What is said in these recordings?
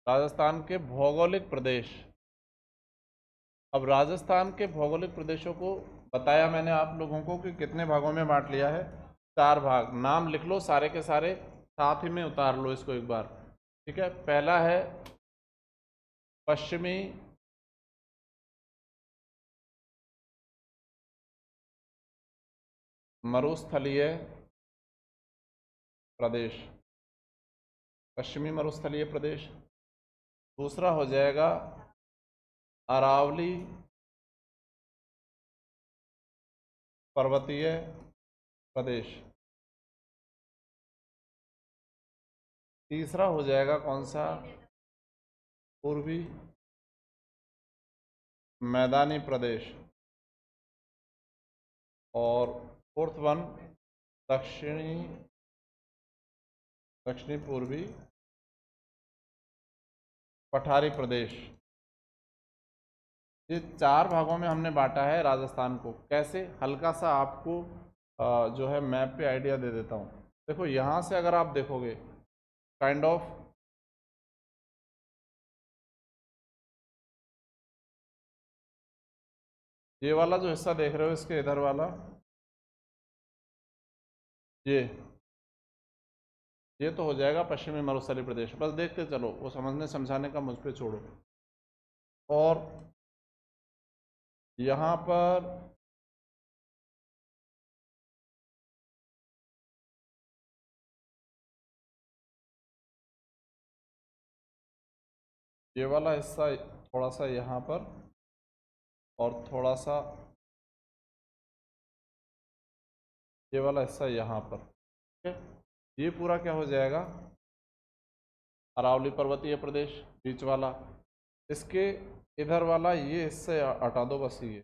राजस्थान के भौगोलिक प्रदेश। अब राजस्थान के भौगोलिक प्रदेशों को बताया मैंने आप लोगों को कि कितने भागों में बांट लिया है, 4 भाग। नाम लिख लो सारे के सारे, साथ ही में उतार लो इसको एक बार, ठीक है। पहला है पश्चिमी मरुस्थलीय प्रदेश, पश्चिमी मरुस्थलीय प्रदेश। दूसरा हो जाएगा अरावली पर्वतीय प्रदेश। तीसरा हो जाएगा कौन सा, पूर्वी मैदानी प्रदेश। और फोर्थ वन दक्षिणी पूर्वी पठारी प्रदेश। ये 4 भागों में हमने बांटा है राजस्थान को। कैसे, हल्का सा आपको जो है मैप पे आइडिया दे देता हूँ। देखो यहाँ से अगर आप देखोगे काइंड ऑफ ये वाला जो हिस्सा देख रहे हो, इसके इधर वाला ये तो हो जाएगा पश्चिमी मरुस्थलीय प्रदेश। बस देखते चलो, वो समझने समझाने का मुझ पे छोड़ो। और यहाँ पर ये वाला हिस्सा थोड़ा सा यहाँ पर, और थोड़ा सा ये वाला हिस्सा यहाँ पर, ठीक है। ये पूरा क्या हो जाएगा, अरावली पर्वतीय प्रदेश बीच वाला। इसके इधर वाला ये हिस्सा हटा दो बस। ये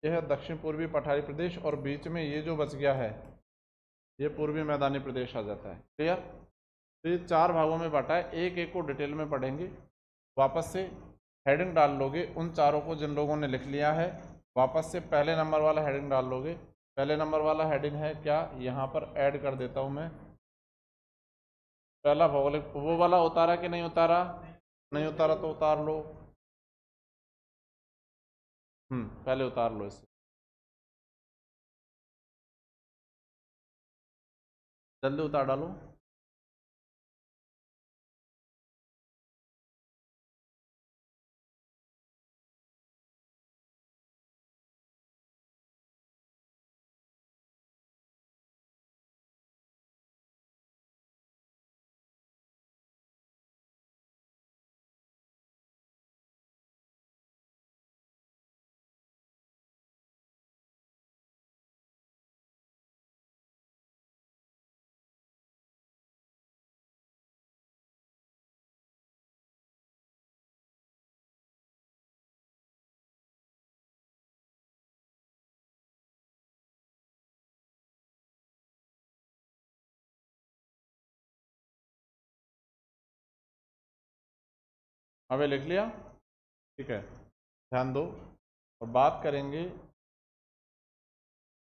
है दक्षिण पूर्वी पठारी प्रदेश, और बीच में ये जो बच गया है ये पूर्वी मैदानी प्रदेश आ जाता है। क्लियर। तो ये 4 भागों में बांटा है, एक एक को डिटेल में पढ़ेंगे। वापस से हेडिंग डाल लोगे उन चारों को जिन लोगों ने लिख लिया है। वापस से पहले नंबर वाला हेडिंग डाल लोगे। पहले नंबर वाला हेडिंग है क्या, यहाँ पर ऐड कर देता हूँ मैं। पहला भौगोलिक, वो वाला उतारा कि नहीं उतारा, नहीं उतारा तो उतार लो। पहले उतार लो इसे, जल्दी उतार डालो। अबे लिख लिया, ठीक है। ध्यान दो, और बात करेंगे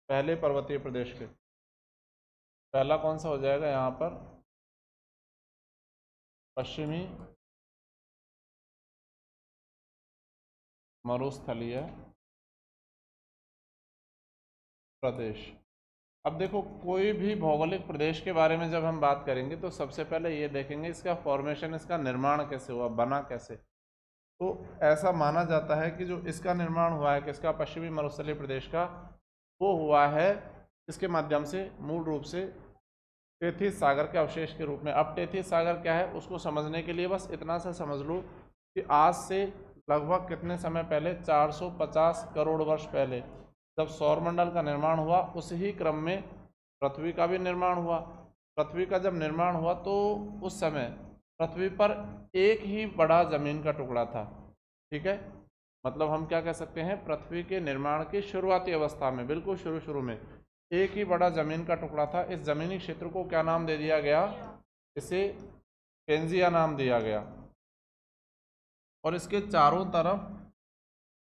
पहले पर्वतीय प्रदेश के। पहला कौन सा हो जाएगा यहाँ पर, पश्चिमी मरुस्थलीय प्रदेश। अब देखो, कोई भी भौगोलिक प्रदेश के बारे में जब हम बात करेंगे तो सबसे पहले ये देखेंगे इसका फॉर्मेशन, इसका निर्माण कैसे हुआ, बना कैसे। तो ऐसा माना जाता है कि जो इसका निर्माण हुआ है किसका, पश्चिमी मरुस्थलीय प्रदेश का, वो हुआ है इसके माध्यम से, मूल रूप से टेथिस सागर के अवशेष के रूप में। अब टेथिस सागर क्या है उसको समझने के लिए बस इतना सा समझ लो कि आज से लगभग कितने समय पहले, 450 करोड़ वर्ष पहले जब सौरमंडल का निर्माण हुआ, उस ही क्रम में पृथ्वी का भी निर्माण हुआ। पृथ्वी का जब निर्माण हुआ तो उस समय पृथ्वी पर एक ही बड़ा जमीन का टुकड़ा था, ठीक है। मतलब हम क्या कह सकते हैं, पृथ्वी के निर्माण की शुरुआती अवस्था में, बिल्कुल शुरू में एक ही बड़ा जमीन का टुकड़ा था। इस जमीनी क्षेत्र को क्या नाम दे दिया गया, इसे पेंजिया नाम दिया गया। और इसके चारों तरफ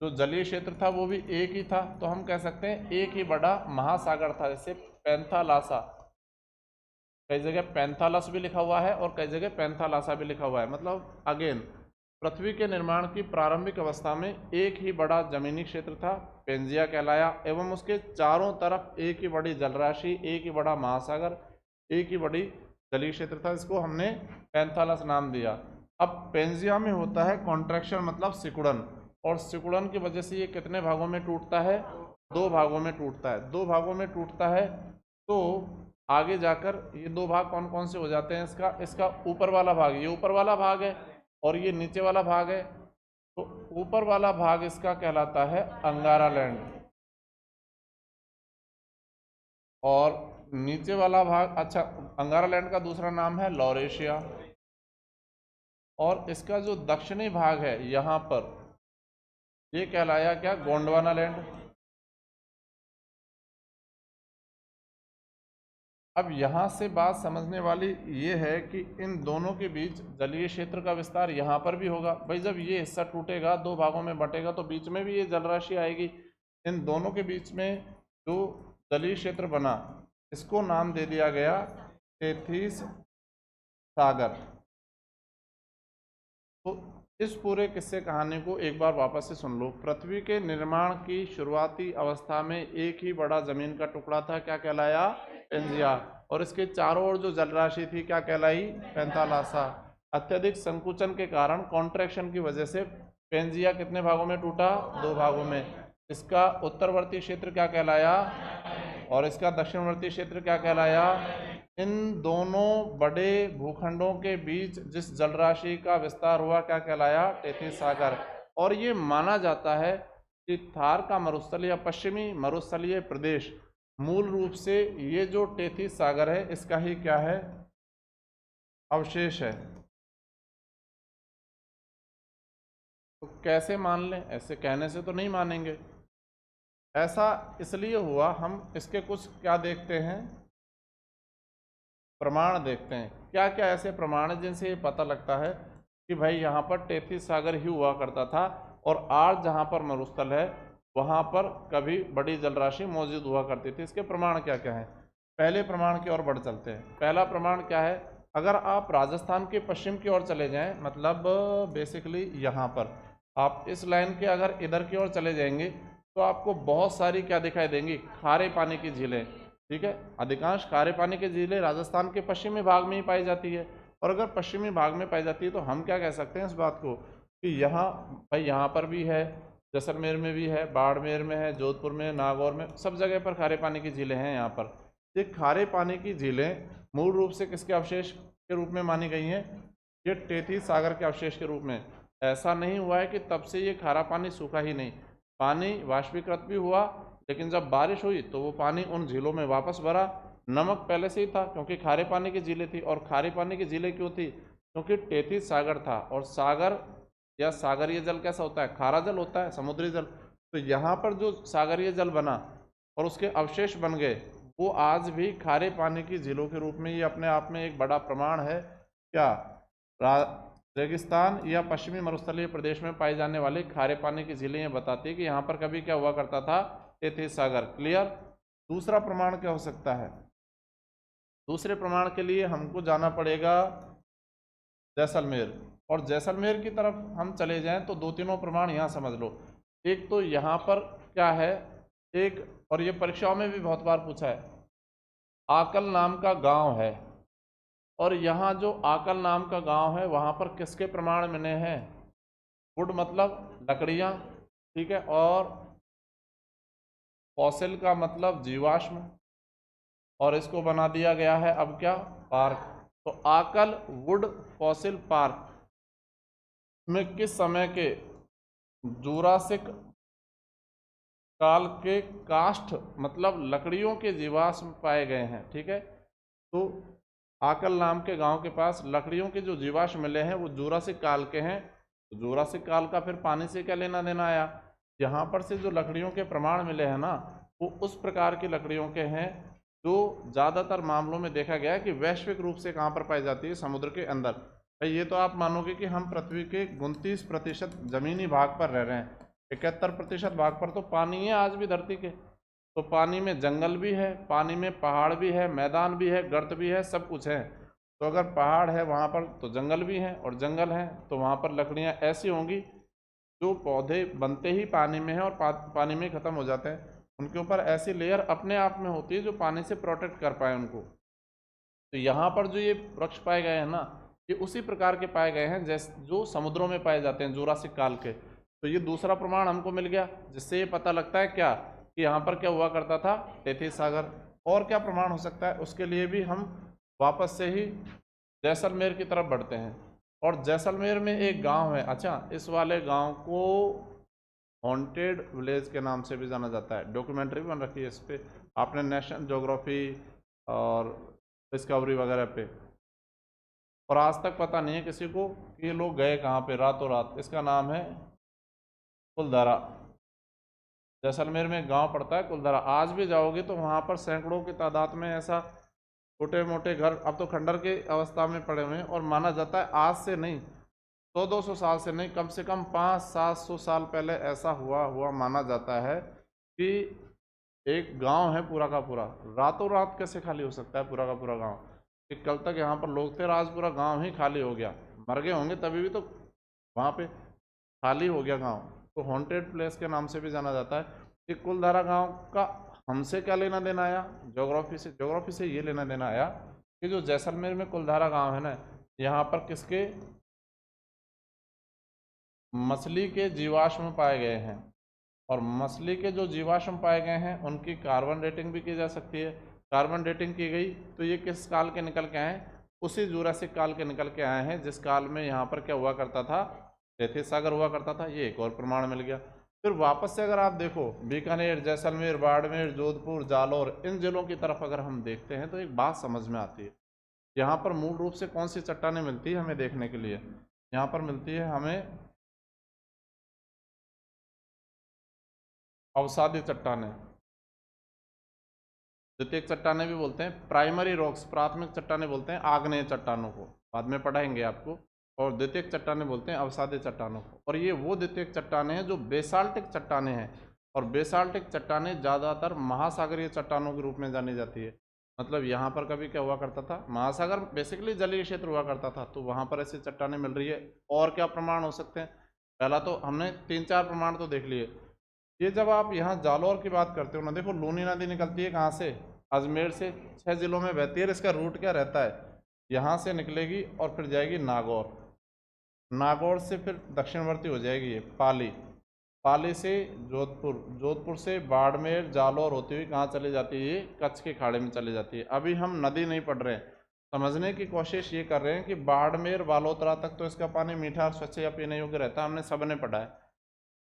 जो जलीय क्षेत्र था वो भी एक ही था, तो हम कह सकते हैं एक ही बड़ा महासागर था, जैसे कई जगह पैंथालस भी लिखा हुआ है और कई जगह पैंथालासा भी लिखा हुआ है। मतलब अगेन पृथ्वी के निर्माण की प्रारंभिक अवस्था में एक ही बड़ा जमीनी क्षेत्र था, पेंजिया कहलाया, एवं उसके चारों तरफ एक ही बड़ी जलराशि, एक ही बड़ा महासागर, एक ही बड़ी जलीय क्षेत्र था। इसको हमने पैंथालस नाम दिया। अब पेंजिया में होता है कॉन्ट्रैक्शन, मतलब सिकुड़न, और सिकुड़न की वजह से ये कितने भागों में टूटता है? 2 भागों में टूटता है। 2 भागों में टूटता है तो आगे जाकर ये 2 भाग कौन कौन से हो जाते हैं? इसका ऊपर वाला भाग, ये ऊपर वाला भाग है और ये नीचे वाला भाग है। तो ऊपर वाला भाग इसका कहलाता है अंगारा लैंड, और नीचे वाला भाग, अच्छा, अंगारा लैंड का दूसरा नाम है लॉरेशिया, और इसका जो दक्षिणी भाग है यहाँ पर, ये कहलाया क्या? गोंडवाना लैंड। अब यहाँ से बात समझने वाली ये है कि इन दोनों के बीच जलीय क्षेत्र का विस्तार यहाँ पर भी होगा। भाई जब ये हिस्सा टूटेगा, 2 भागों में बटेगा, तो बीच में भी ये जलराशि आएगी। इन दोनों के बीच में जो जलीय क्षेत्र बना, इसको नाम दे दिया गया टेथिस सागर। तो इस पूरे किस्से कहानी को एक बार वापस से सुन लो। पृथ्वी के निर्माण की शुरुआती अवस्था में एक ही बड़ा जमीन का टुकड़ा था, क्या कहलाया? पेंजिया, और इसके चारों ओर जो जलराशि थी क्या कहलाई? पैंथालासा। अत्यधिक संकुचन के कारण, कॉन्ट्रैक्शन की वजह से पेंजिया कितने भागों में टूटा? 2 भागों में। इसका उत्तरवर्ती क्षेत्र क्या कहलाया और इसका दक्षिणवर्ती क्षेत्र क्या कहलाया? इन दोनों बड़े भूखंडों के बीच जिस जलराशि का विस्तार हुआ क्या कहलाया? टेथिस सागर। और ये माना जाता है कि थार का मरुस्थल या पश्चिमी मरुस्थलीय प्रदेश मूल रूप से ये जो टेथिस सागर है इसका ही क्या है? अवशेष है। तो कैसे मान लें? ऐसे कहने से तो नहीं मानेंगे। ऐसा इसलिए हुआ, हम इसके कुछ क्या देखते हैं? प्रमाण देखते हैं। क्या क्या ऐसे प्रमाण हैं जिनसे ये पता लगता है कि भाई यहाँ पर टेथिस सागर ही हुआ करता था, और आज जहाँ पर मरुस्थल है वहाँ पर कभी बड़ी जलराशि मौजूद हुआ करती थी। इसके प्रमाण क्या क्या हैं? पहले प्रमाण की ओर बढ़ चलते हैं। पहला प्रमाण क्या है? अगर आप राजस्थान के पश्चिम की ओर चले जाएं, मतलब बेसिकली यहाँ पर आप इस लाइन के अगर इधर की ओर चले जाएंगे तो आपको बहुत सारी क्या दिखाई देंगी? खारे पानी की झीलें। ठीक है, अधिकांश खारे पानी की झीलें राजस्थान के पश्चिमी भाग में ही पाई जाती है। और अगर पश्चिमी भाग में पाई जाती है तो हम क्या कह सकते हैं इस बात को कि यहाँ, भाई यहाँ पर भी है, जैसलमेर में भी है, बाड़मेर में है, जोधपुर में, नागौर में, सब जगह पर खारे पानी की झीलें हैं। यहाँ पर ये खारे पानी की झीलें मूल रूप से किसके अवशेष के रूप में मानी गई हैं? ये टेथिस सागर के अवशेष के रूप में। ऐसा नहीं हुआ है कि तब से ये खारा पानी सूखा ही नहीं, पानी वाष्पीकृत भी हुआ, लेकिन जब बारिश हुई तो वो पानी उन झीलों में वापस भरा। नमक पहले से ही था क्योंकि खारे पानी की झीलें थी, और खारे पानी की झीलें क्यों थी? क्योंकि टेथिस सागर था, और सागर या सागरीय जल कैसा होता है? खारा जल होता है, समुद्री जल। तो यहाँ पर जो सागरीय जल बना और उसके अवशेष बन गए, वो आज भी खारे पानी की झीलों के रूप में, ये अपने आप में एक बड़ा प्रमाण है। क्या? रेगिस्तान या पश्चिमी मरुस्थलीय प्रदेश में पाई जाने वाली खारे पानी की झीलें ये बताती है कि यहाँ पर कभी क्या हुआ करता था? टेथिस सागर। क्लियर? दूसरा प्रमाण क्या हो सकता है? दूसरे प्रमाण के लिए हमको जाना पड़ेगा जैसलमेर, और जैसलमेर की तरफ हम चले जाएं तो 2-3 प्रमाण यहाँ समझ लो। एक तो यहाँ पर क्या है, एक, और ये परीक्षाओं में भी बहुत बार पूछा है, आकल नाम का गांव है, और यहाँ जो आकल नाम का गांव है वहाँ पर किसके प्रमाण मिले हैं? वुड मतलब लकड़ियाँ, ठीक है, और फॉसिल का मतलब जीवाश्म, और इसको बना दिया गया है अब क्या? पार्क। तो आकल वुड फॉसिल पार्क में किस समय के? जूरासिक काल के काष्ठ मतलब लकड़ियों के जीवाश्म पाए गए हैं। ठीक है, तो आकल नाम के गांव के पास लकड़ियों के जो जीवाश्म मिले हैं वो जूरासिक काल के हैं। तो जूरासिक काल का फिर पानी से क्या लेना देना आया? यहाँ पर से जो लकड़ियों के प्रमाण मिले हैं ना, वो उस प्रकार की लकड़ियों के हैं जो ज़्यादातर मामलों में देखा गया है कि वैश्विक रूप से कहाँ पर पाई जाती है? समुद्र के अंदर। भाई ये तो आप मानोगे कि हम पृथ्वी के 29% जमीनी भाग पर रह रहे हैं, 71% भाग पर तो पानी है आज भी धरती के। तो पानी में जंगल भी है, पानी में पहाड़ भी है, मैदान भी है, गर्त भी है, सब कुछ है। तो अगर पहाड़ है वहाँ पर तो जंगल भी है, और जंगल है तो वहाँ पर लकड़ियाँ ऐसी होंगी जो पौधे बनते ही पानी में है और पानी में ख़त्म हो जाते हैं, उनके ऊपर ऐसी लेयर अपने आप में होती है जो पानी से प्रोटेक्ट कर पाए उनको। तो यहाँ पर जो ये वृक्ष पाए गए हैं ना, ये उसी प्रकार के पाए गए हैं जैसे जो समुद्रों में पाए जाते हैं जुरासिक काल के। तो ये दूसरा प्रमाण हमको मिल गया, जिससे ये पता लगता है क्या कि यहाँ पर क्या हुआ करता था, तेथिस सागर। और क्या प्रमाण हो सकता है, उसके लिए भी हम वापस से ही जैसलमेर की तरफ बढ़ते हैं। और जैसलमेर में एक गांव है, अच्छा इस वाले गांव को हॉन्टेड विलेज के नाम से भी जाना जाता है, डॉक्यूमेंट्री बन रखी है इस पर, आपने नेशनल ज्योग्राफी और डिस्कवरी वगैरह पे। और आज तक पता नहीं है किसी को कि ये लोग गए कहाँ पे रातों रात। इसका नाम है कुलधारा। जैसलमेर में एक गांव पड़ता है कुलधारा, आज भी जाओगे तो वहाँ पर सैकड़ों की तादाद में ऐसा छोटे मोटे घर अब तो खंडर के अवस्था में पड़े हुए हैं। और माना जाता है आज से नहीं 100-200 साल से नहीं, कम से कम 500-700 साल पहले ऐसा हुआ माना जाता है कि एक गांव है पूरा का पूरा, रातों रात कैसे खाली हो सकता है पूरा का पूरा गांव, कि कल तक यहाँ पर लोग थे और आज पूरा गांव ही खाली हो गया। मर गए होंगे तभी भी तो वहाँ पे खाली हो गया गांव। तो हॉन्टेड प्लेस के नाम से भी जाना जाता है। कि कुलधारा गांव का हमसे क्या लेना देना आया, ज्योग्राफी से ये लेना देना आया कि जो जैसलमेर में कुलधारा गांव है ना, यहाँ पर किसके मछली के जीवाश्म पाए गए हैं। और मछली के जो जीवाश्म पाए गए हैं उनकी कार्बन डेटिंग भी की जा सकती है। कार्बन डेटिंग की गई तो ये किस काल के निकल के आए हैं, उसी जुरासिक काल के निकल के आए हैं जिस काल में यहाँ पर क्या हुआ करता था, तेथिस सागर हुआ करता था। ये एक और प्रमाण मिल गया। फिर वापस से अगर आप देखो बीकानेर, जैसलमेर, बाड़मेर, जोधपुर, जालौर, इन जिलों की तरफ अगर हम देखते हैं तो एक बात समझ में आती है। यहाँ पर मूल रूप से कौन सी चट्टानें मिलती है हमें देखने के लिए, यहाँ पर मिलती है हमें अवसादी चट्टानें। द्वितीयक चट्टानें भी बोलते हैं, प्राइमरी रॉक्स प्राथमिक चट्टानें बोलते हैं आग्नेय चट्टानों को, बाद में पढ़ाएंगे आपको। और द्वितीयक चट्टानें बोलते हैं अवसादी चट्टानों को। और ये वो द्वितीयक चट्टानें हैं जो बेसाल्टिक चट्टानें हैं। और बेसाल्टिक चट्टानें ज़्यादातर महासागरीय चट्टानों के रूप में जानी जाती है। मतलब यहाँ पर कभी क्या हुआ करता था, महासागर बेसिकली जलीय क्षेत्र हुआ करता था, तो वहाँ पर ऐसी चट्टानें मिल रही है। और क्या प्रमाण हो सकते हैं, पहला तो हमने 3-4 प्रमाण तो देख लिए। ये जब आप यहाँ जालौर की बात करते हो ना, देखो लूनी नदी निकलती है कहाँ से, अजमेर से, 6 जिलों में बहती है। इसका रूट क्या रहता है, यहाँ से निकलेगी और फिर जाएगी नागौर, नागौर से फिर दक्षिणवर्ती हो जाएगी ये पाली, पाली से जोधपुर, जोधपुर से बाड़मेर, जालौर होती हुई कहाँ चली जाती है, ये कच्छ के खाड़े में चली जाती है। अभी हम नदी नहीं पढ़ रहे हैं, समझने की कोशिश ये कर रहे हैं कि बाड़मेर बालोतरा तक तो इसका पानी मीठा और स्वच्छ या पीने योग्य रहता है, हमने सबने पढ़ा है।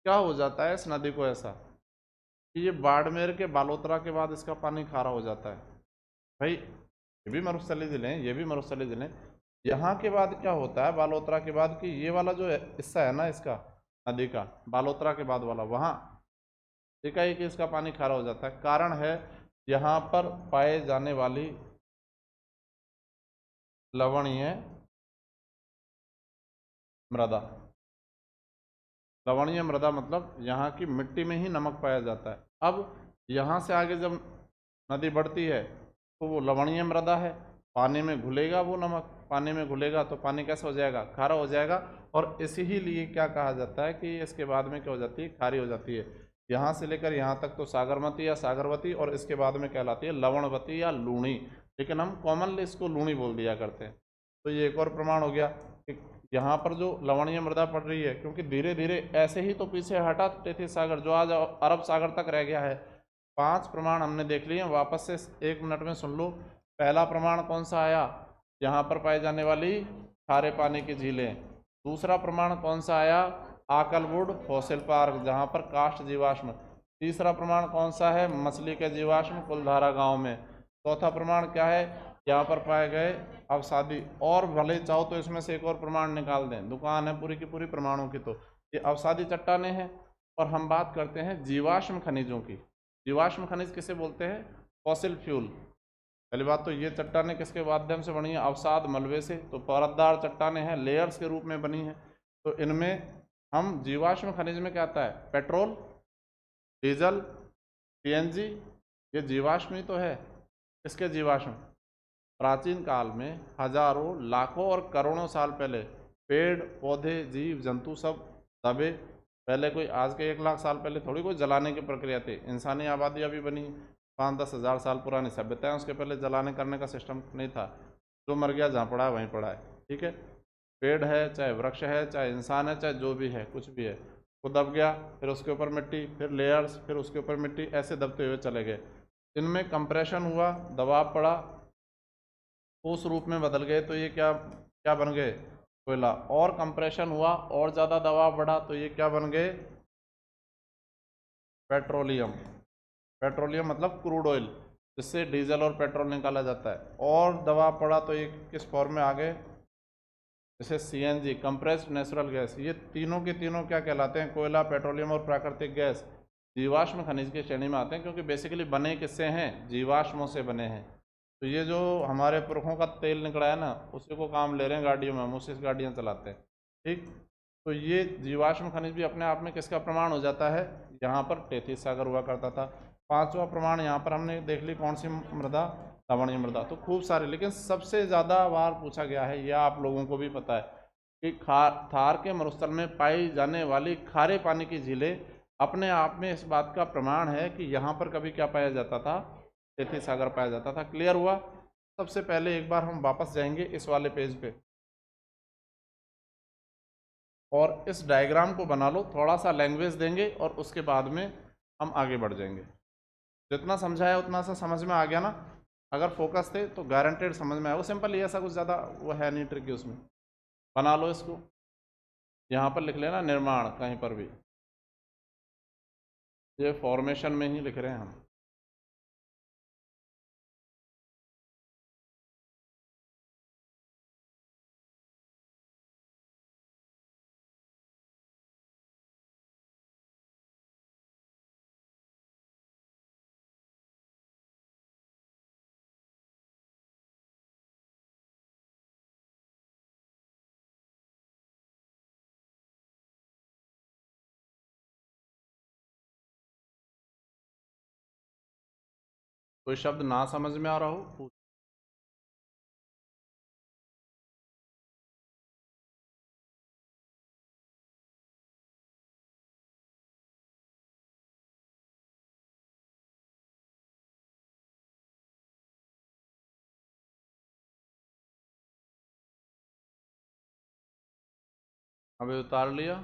क्या हो जाता है इस नदी को ऐसा कि ये बाड़मेर के बालोतरा के बाद इसका पानी खारा हो जाता है। भाई ये भी मरुस्थलीय जिले हैं, ये भी मरुस्थलीय जिले हैं। यहाँ के बाद क्या होता है बालोतरा के बाद कि ये वाला जो हिस्सा है ना इसका नदी का, बालोतरा के बाद वाला, वहाँ एकाएक इसका पानी खारा हो जाता है। कारण है यहाँ पर पाए जाने वाली लवणीय मृदा। लवणीय मृदा मतलब यहाँ की मिट्टी में ही नमक पाया जाता है। अब यहाँ से आगे जब नदी बढ़ती है तो वो लवणीय मृदा है, पानी में घुलेगा वो नमक, पानी में घुलेगा तो पानी कैसा हो जाएगा, खारा हो जाएगा। और इसी ही लिए क्या कहा जाता है कि इसके बाद में क्या हो जाती है, खारी हो जाती है। यहाँ से लेकर यहाँ तक तो सागरमती या सागरवती, और इसके बाद में कहलाती है लवणवती या लूणी, लेकिन हम कॉमनली इसको लूणी बोल दिया करते हैं। तो ये एक और प्रमाण हो गया कि यहाँ पर जो लवणीय मृदा पड़ रही है, क्योंकि धीरे धीरे ऐसे ही तो पीछे हटा तेथिस सागर जो आज अरब सागर तक रह गया है। 5 प्रमाण हमने देख लिए, वापस से 1 मिनट में सुन लो। पहला प्रमाण कौन सा आया, यहाँ पर पाई जाने वाली खारे पानी की झीलें। दूसरा प्रमाण कौन सा आया, आकलवुड फॉसिल पार्क जहाँ पर काष्ठ जीवाश्म। तीसरा प्रमाण कौन सा है, मछली के जीवाश्म कुलधारा गांव में। चौथा प्रमाण क्या है, यहाँ पर पाए गए अवसादी। और भले चाहो तो इसमें से एक और प्रमाण निकाल दें, दुकान है पूरी की पूरी प्रमाणों की। तो ये अवसादी चट्टानें हैं। और हम बात करते हैं जीवाश्म खनिजों की। जीवाश्म खनिज किसे बोलते हैं, फॉसिल फ्यूल। पहली बात तो ये चट्टानें किसके माध्यम से बनी है, अवसाद मलबे से। तो परतदार चट्टानें हैं, लेयर्स के रूप में बनी है। तो इनमें हम जीवाश्म खनिज में क्या आता है, पेट्रोल, डीजल, सीएनजी ये जीवाश्म ही तो है। किसके जीवाश्म? प्राचीन काल में हजारों लाखों और करोड़ों साल पहले पेड़ पौधे जीव जंतु सब दबे। पहले कोई आज के 1 लाख साल पहले थोड़ी कोई जलाने की प्रक्रिया थी। इंसानी आबादी अभी बनी 5-10 हज़ार साल पुरानी सभ्यता है, उसके पहले जलाने करने का सिस्टम नहीं था। जो मर गया जहाँ पड़ा है वहीं पड़ा है। ठीक है, पेड़ है चाहे वृक्ष है चाहे इंसान है चाहे जो भी है कुछ भी है, वो दब गया, फिर उसके ऊपर मिट्टी, फिर लेयर्स, फिर उसके ऊपर मिट्टी, ऐसे दबते हुए चले गए। इनमें कंप्रेशन हुआ, दबाव पड़ा, उस रूप में बदल गए। तो ये क्या क्या बन गए? कोयला। और कंप्रेशन हुआ और ज़्यादा दबाव बढ़ा तो ये क्या बन गए? पेट्रोलियम। पेट्रोलियम मतलब क्रूड ऑयल, जिससे डीजल और पेट्रोल निकाला जाता है। और दबाव पड़ा तो ये किस फॉर्म में आ गए? जैसे सीएनजी, कंप्रेस्ड नेचुरल गैस। ये तीनों के तीनों क्या कहलाते हैं? कोयला, पेट्रोलियम और प्राकृतिक गैस जीवाश्म खनिज की श्रेणी में आते हैं, क्योंकि बेसिकली बने किससे हैं? जीवाश्मों से बने हैं। तो ये जो हमारे पुरखों का तेल निकला है ना, उसी को काम ले रहे हैं गाड़ियों में, हम उससे गाड़ियाँ चलाते हैं। ठीक, तो ये जीवाश्म खनिज भी अपने आप में किसका प्रमाण हो जाता है? यहाँ पर तैतीस सागर हुआ करता था। पांचवा प्रमाण यहाँ पर हमने देख ली, कौन सी मृदा? लवणीय मृदा। तो खूब सारे, लेकिन सबसे ज़्यादा बार पूछा गया है, यह आप लोगों को भी पता है कि थार के मरुस्थल में पाई जाने वाली खारे पानी की झीलें अपने आप में इस बात का प्रमाण है कि यहाँ पर कभी क्या पाया जाता था? तैतीस सागर पाया जाता था। क्लियर हुआ? सबसे पहले एक बार हम वापस जाएंगे इस वाले पेज पे और इस डायग्राम को बना लो, थोड़ा सा लैंग्वेज देंगे और उसके बाद में हम आगे बढ़ जाएंगे। जितना समझाया उतना सा समझ में आ गया ना? अगर फोकस थे तो गारंटेड समझ में आया। वो सिंपल ही, ऐसा कुछ ज़्यादा वो है नहीं ट्रिकी उसमें। बना लो इसको, यहाँ पर लिख लेना निर्माण कहीं पर भी, ये फॉर्मेशन में ही लिख रहे हैं हम। कोई शब्द ना समझ में आ रहा हो? अभी उतार लिया?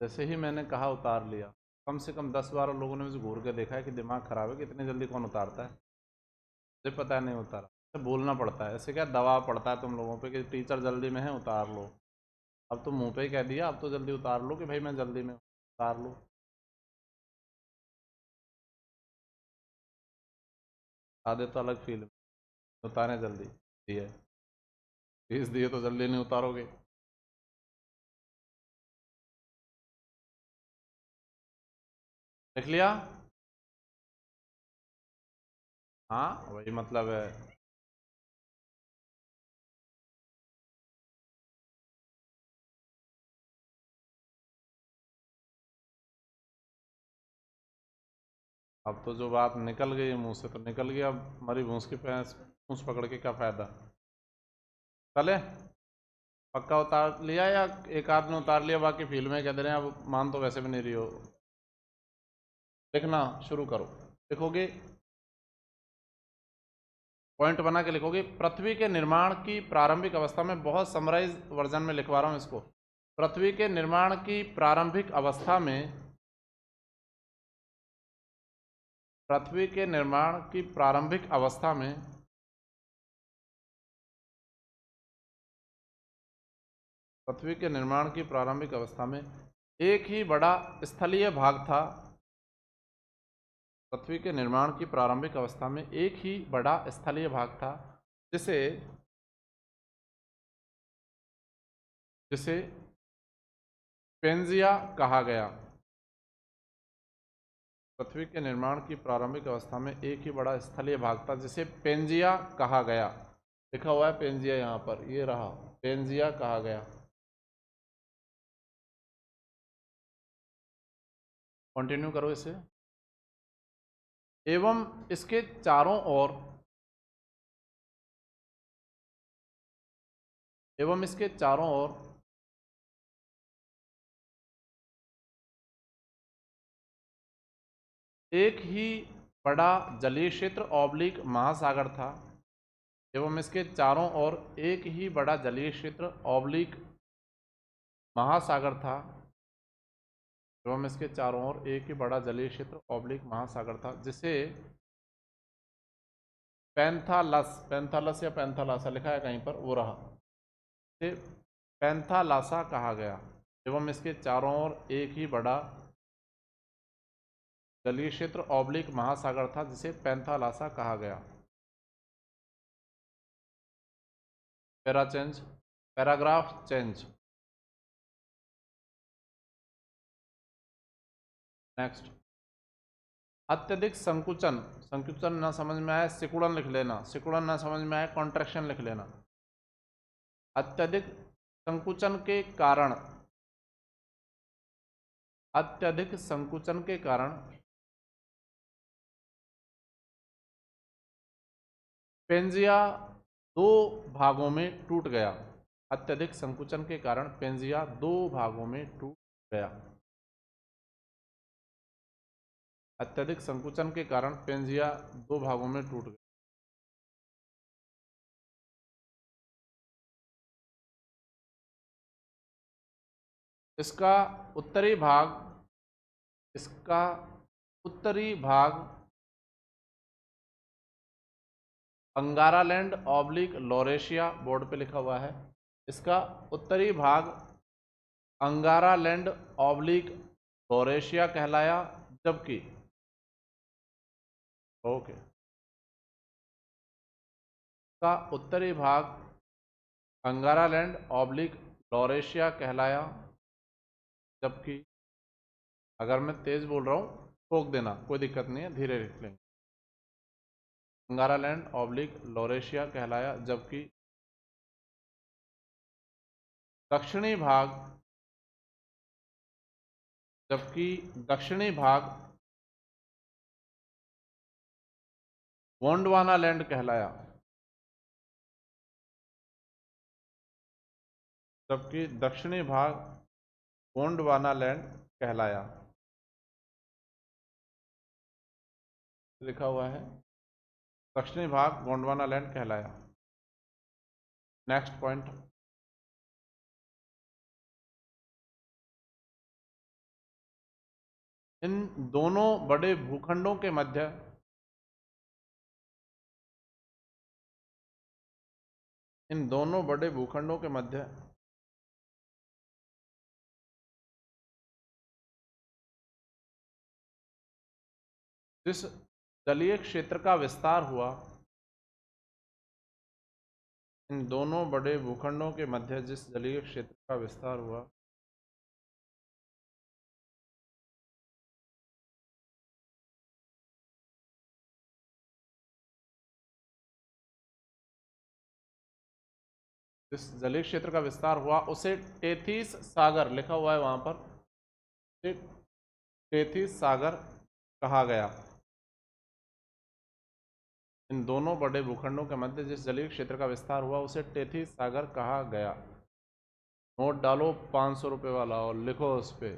जैसे ही मैंने कहा उतार लिया, कम से कम 10-12 लोगों ने मुझे घूर के देखा है कि दिमाग खराब है कि इतनी जल्दी कौन उतारता है। मुझे पता नहीं उतारा, तो बोलना पड़ता है। ऐसे क्या दबाव पड़ता है तुम लोगों पे कि टीचर जल्दी में है उतार लो। अब तो मुंह पे ही कह दिया, अब तो जल्दी उतार लो कि भाई मैं जल्दी में उतार लो। आधे तो अलग फील, उतारें जल्दी दिए, फीस दिए तो जल्दी नहीं उतारोगे। लिख लिया? हाँ वही मतलब है। अब तो जो बात निकल गई मुंह से तो निकल गई, अब मरी भूस की भैंस पूंछ पकड़ के क्या फायदा? चले? पक्का उतार लिया या एक आध ने उतार लिया बाकी फील्ड में कह दे रहे हैं? अब मान तो वैसे भी नहीं रही हो। लिखना शुरू करो। लिखोगे, पॉइंट बना के लिखोगे। पृथ्वी के निर्माण की प्रारंभिक अवस्था में, बहुत समराइज वर्जन में लिखवा रहा हूं इसको। पृथ्वी के निर्माण की प्रारंभिक अवस्था में, पृथ्वी के निर्माण की प्रारंभिक अवस्था में पृथ्वी के निर्माण की प्रारंभिक अवस्था में एक ही बड़ा स्थलीय भाग था। पृथ्वी के निर्माण की प्रारंभिक अवस्था में एक ही बड़ा स्थलीय भाग था, जिसे जिसे पेंजिया कहा गया। पृथ्वी के निर्माण की प्रारंभिक अवस्था में एक ही बड़ा स्थलीय भाग था जिसे पेंजिया कहा गया। लिखा हुआ है पेंजिया यहाँ पर, ये रहा, पेंजिया कहा गया। कंटिन्यू करो इसे। एवं इसके चारों ओर, एवं इसके चारों ओर एक ही बड़ा जलीय क्षेत्र ऑब्लिक महासागर था। एवं इसके चारों ओर एक ही बड़ा जलीय क्षेत्र ऑब्लिक महासागर था। एवं इसके चारों ओर एक ही बड़ा जलीय क्षेत्र ऑब्लिक महासागर था, जिसे पैंथालस, पैंथालस या पैंथालासा लिखा है कहीं पर, वो रहा, इसे पैंथालासा कहा गया। एवं इसके चारों ओर एक ही बड़ा जलीय क्षेत्र ऑब्लिक महासागर था, जिसे पैंथालासा कहा गया। Para change, paragraph change. Next, अत्यधिक संकुचन, संकुचन ना समझ में आए सिकुड़न लिख लेना, सिकुड़न ना समझ में आए कॉन्ट्रैक्शन लिख लेना। अत्यधिक संकुचन के कारण, अत्यधिक संकुचन के कारण पेंजिया दो भागों में टूट गया। अत्यधिक संकुचन के कारण पेंजिया दो भागों में टूट गया। अत्यधिक संकुचन के कारण पेंजिया दो भागों में टूट गया। इसका उत्तरी भाग, इसका उत्तरी भाग अंगारालैंड ऑब्लिक लॉरेशिया, बोर्ड पे लिखा हुआ है, इसका उत्तरी भाग अंगारालैंड ऑब्लिक लॉरेशिया कहलाया, जबकि ओके, इसका उत्तरी भाग अंगारालैंड ऑब्लिक लॉरेशिया कहलाया, जबकि, अगर मैं तेज बोल रहा हूँ ठोक देना, कोई दिक्कत नहीं है, धीरे लिख लेंगे। अंगारालैंड ऑब्लिक लॉरेशिया कहलाया, जबकि दक्षिणी भाग, जबकि दक्षिणी भाग गोंडवाना लैंड कहलाया, जबकि दक्षिणी भाग गोंडवाना लैंड कहलाया, लिखा हुआ है दक्षिणी भाग गोंडवाना लैंड कहलाया। नेक्स्ट पॉइंट, इन दोनों बड़े भूखंडों के मध्य, इन दोनों बड़े भूखंडों के मध्य जिस जलीय क्षेत्र का विस्तार हुआ, इन दोनों बड़े भूखंडों के मध्य जिस जलीय क्षेत्र का विस्तार हुआ, जिस जलीय क्षेत्र का विस्तार हुआ उसे टेथिस सागर, लिखा हुआ है वहां पर, टेथिस सागर कहा गया। इन दोनों बड़े भूखंडों के मध्य जिस जलीय क्षेत्र का विस्तार हुआ उसे टेथिस सागर कहा गया। नोट डालो 500 रुपये वाला और लिखो उस पर,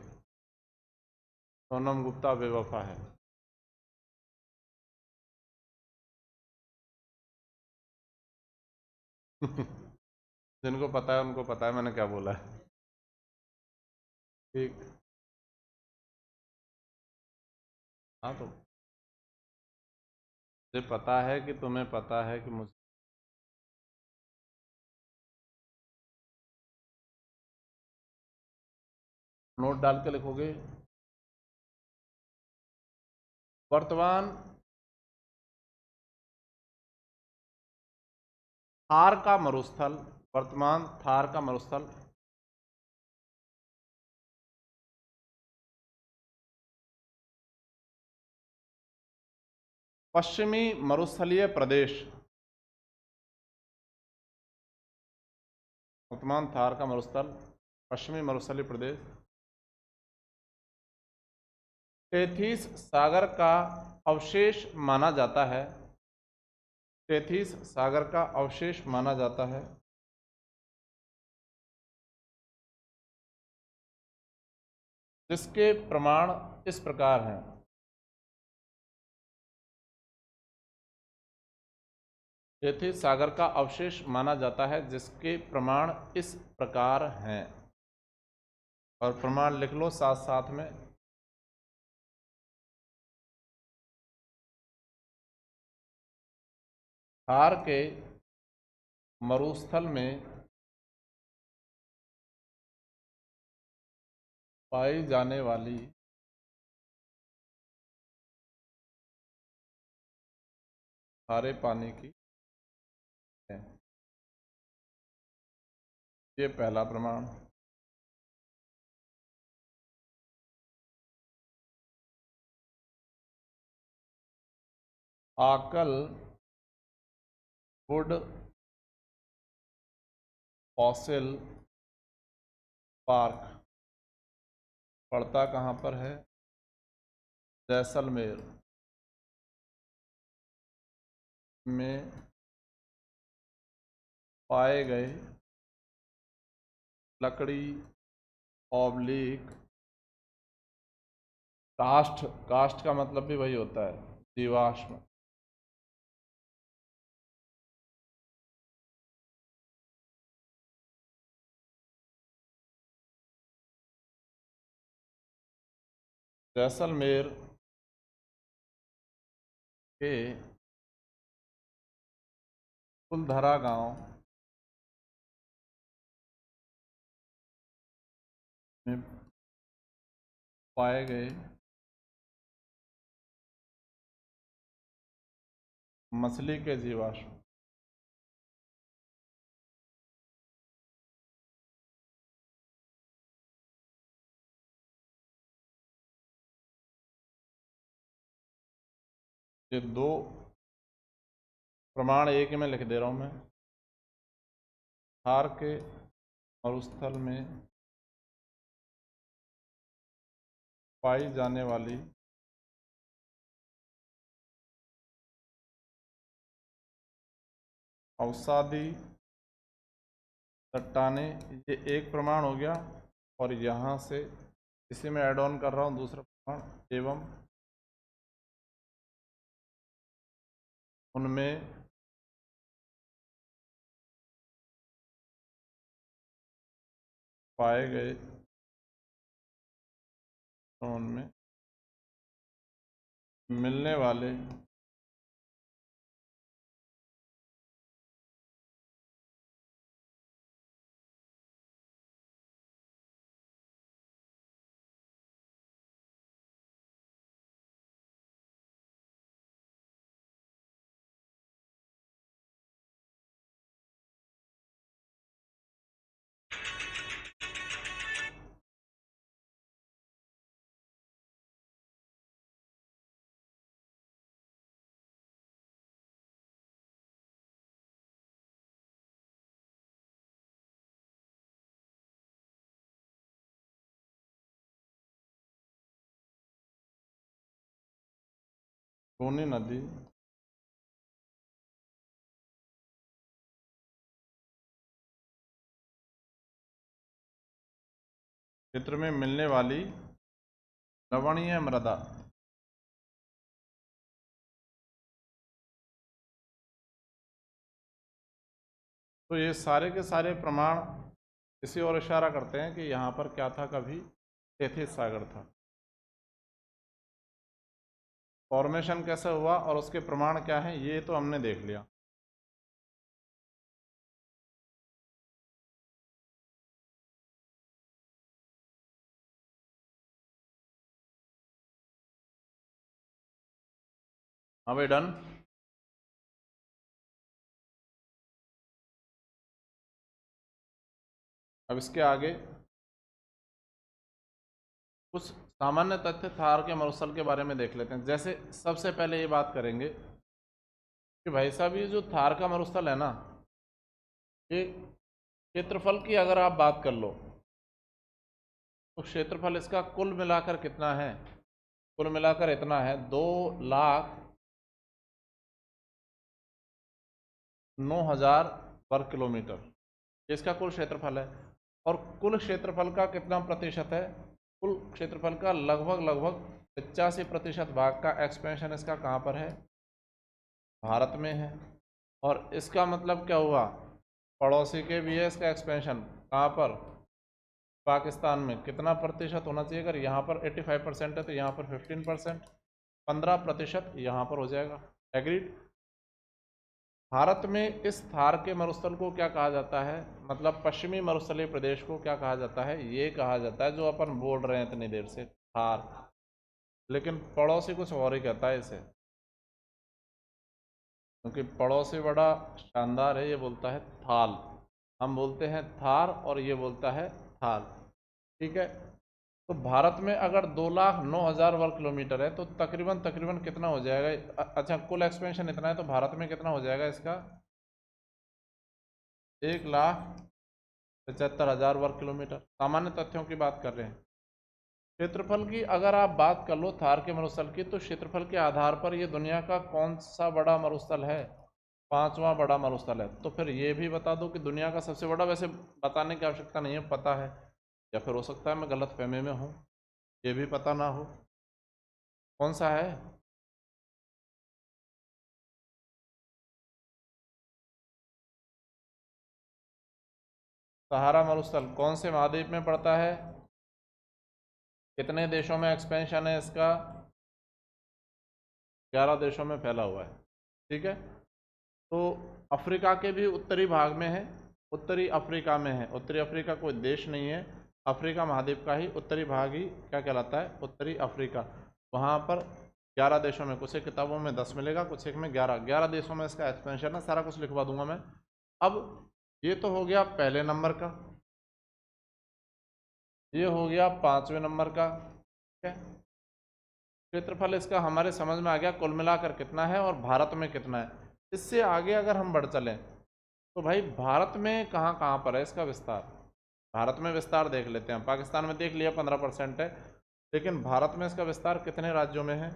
सोनम गुप्ता बेवफा है। जिनको पता है उनको पता है मैंने क्या बोला है। ठीक, हाँ तो मुझे पता है कि तुम्हें पता है कि मुझे, नोट डाल के लिखोगे। वर्तमान थार का मरुस्थल, वर्तमान थार का मरुस्थल पश्चिमी मरुस्थलीय प्रदेश, वर्तमान थार का मरुस्थल पश्चिमी मरुस्थलीय प्रदेश टेथिस सागर का अवशेष माना जाता है। टेथिस सागर का अवशेष माना जाता है। जिसके प्रमाण इस प्रकार हैं। टेथिस सागर का अवशेष माना जाता है जिसके प्रमाण इस प्रकार हैं। और प्रमाण लिख लो साथ साथ में। थार के मरुस्थल में पाई जाने वाली खारे पानी की है। ये पहला प्रमाण। आकल वुड फॉसिल पार्क पड़ता कहाँ पर है? जैसलमेर में पाए गए लकड़ी ऑब्लिक काष्ठ। काष्ठ का मतलब भी वही होता है, जीवाश्म। जैसलमेर के फुलधरा गांव में पाए गए मछली के जीवाश्म ये दो प्रमाण एक में लिख दे रहा हूं मैं। थार के मरुस्थल में पाई जाने वाली अवसादी चट्टानें, ये एक प्रमाण हो गया। और यहाँ से इसी में ऐड ऑन कर रहा हूँ दूसरा प्रमाण। एवं उनमें पाए गए उनमें मिलने वाले सोनी नदी क्षेत्र में मिलने वाली लवणीय मृदा। तो ये सारे के सारे प्रमाण इसी ओर इशारा करते हैं कि यहाँ पर क्या था, कभी टेथिस सागर था। फॉर्मेशन कैसे हुआ और उसके प्रमाण क्या हैं, ये तो हमने देख लिया। हाँ भाई, डन। अब इसके आगे कुछ सामान्य तथ्य थार के मरुस्थल के बारे में देख लेते हैं। जैसे सबसे पहले ये बात करेंगे कि भाई साहब, ये जो थार का मरुस्थल है ना, ये क्षेत्रफल की अगर आप बात कर लो तो क्षेत्रफल इसका कुल मिलाकर कितना है? कुल मिलाकर इतना है 2,09,000 वर्ग किलोमीटर इसका कुल क्षेत्रफल है। और कुल क्षेत्रफल का कितना प्रतिशत है? कुल क्षेत्रफल का लगभग 85% भाग का एक्सपेंशन इसका कहाँ पर है? भारत में है। और इसका मतलब क्या हुआ? पड़ोसी के भी है इसका एक्सपेंशन, कहाँ पर? पाकिस्तान में। कितना प्रतिशत होना चाहिए? अगर यहाँ पर 85% है तो यहाँ पर 15%, 15% यहाँ पर हो जाएगा। एग्रीड? भारत में इस थार के मरुस्थल को क्या कहा जाता है? मतलब पश्चिमी मरुस्थलीय प्रदेश को क्या कहा जाता है? ये कहा जाता है जो अपन बोल रहे हैं इतनी देर से, थार। लेकिन पड़ोसी कुछ और ही कहता है इसे, क्योंकि पड़ोसी बड़ा शानदार है, ये बोलता है थाल। हम बोलते हैं थार और ये बोलता है थाल। ठीक है। तो भारत में अगर 2,09,000 वर्ग किलोमीटर है तो तकरीबन कितना हो जाएगा? अच्छा, कुल एक्सपेंशन इतना है तो भारत में कितना हो जाएगा इसका? 1,75,000 वर्ग किलोमीटर। सामान्य तथ्यों की बात कर रहे हैं। क्षेत्रफल की अगर आप बात कर लो थार के मरुस्थल की, तो क्षेत्रफल के आधार पर ये दुनिया का कौन सा बड़ा मरुस्थल है? 5वां बड़ा मरुस्थल है। तो फिर ये भी बता दो कि दुनिया का सबसे बड़ा, वैसे बताने की आवश्यकता नहीं है, पता है, या फिर हो सकता है मैं गलत फहमी में हूँ, ये भी पता ना हो। कौन सा है? सहारा मरुस्थल कौन से महाद्वीप में पड़ता है? कितने देशों में एक्सपेंशन है इसका? 11 देशों में फैला हुआ है। ठीक है। तो अफ्रीका के भी उत्तरी भाग में है, उत्तरी अफ्रीका में है। उत्तरी अफ्रीका कोई देश नहीं है, अफ्रीका महाद्वीप का ही उत्तरी भाग ही क्या कहलाता है? उत्तरी अफ्रीका। वहाँ पर 11 देशों में, कुछ एक किताबों में 10 मिलेगा, कुछ एक में 11 देशों में इसका एक्सपेंशन है। सारा कुछ लिखवा दूंगा मैं। अब ये तो हो गया पहले नंबर का, ये हो गया 5वें नंबर का। ठीक है। क्षेत्रफल इसका हमारे समझ में आ गया, कुल मिलाकर कितना है और भारत में कितना है। इससे आगे अगर हम बढ़ चलें तो भाई भारत में कहाँ कहाँ पर है इसका विस्तार? भारत में विस्तार देख लेते हैं। पाकिस्तान में देख लिया 15% है, लेकिन भारत में इसका विस्तार कितने राज्यों में है?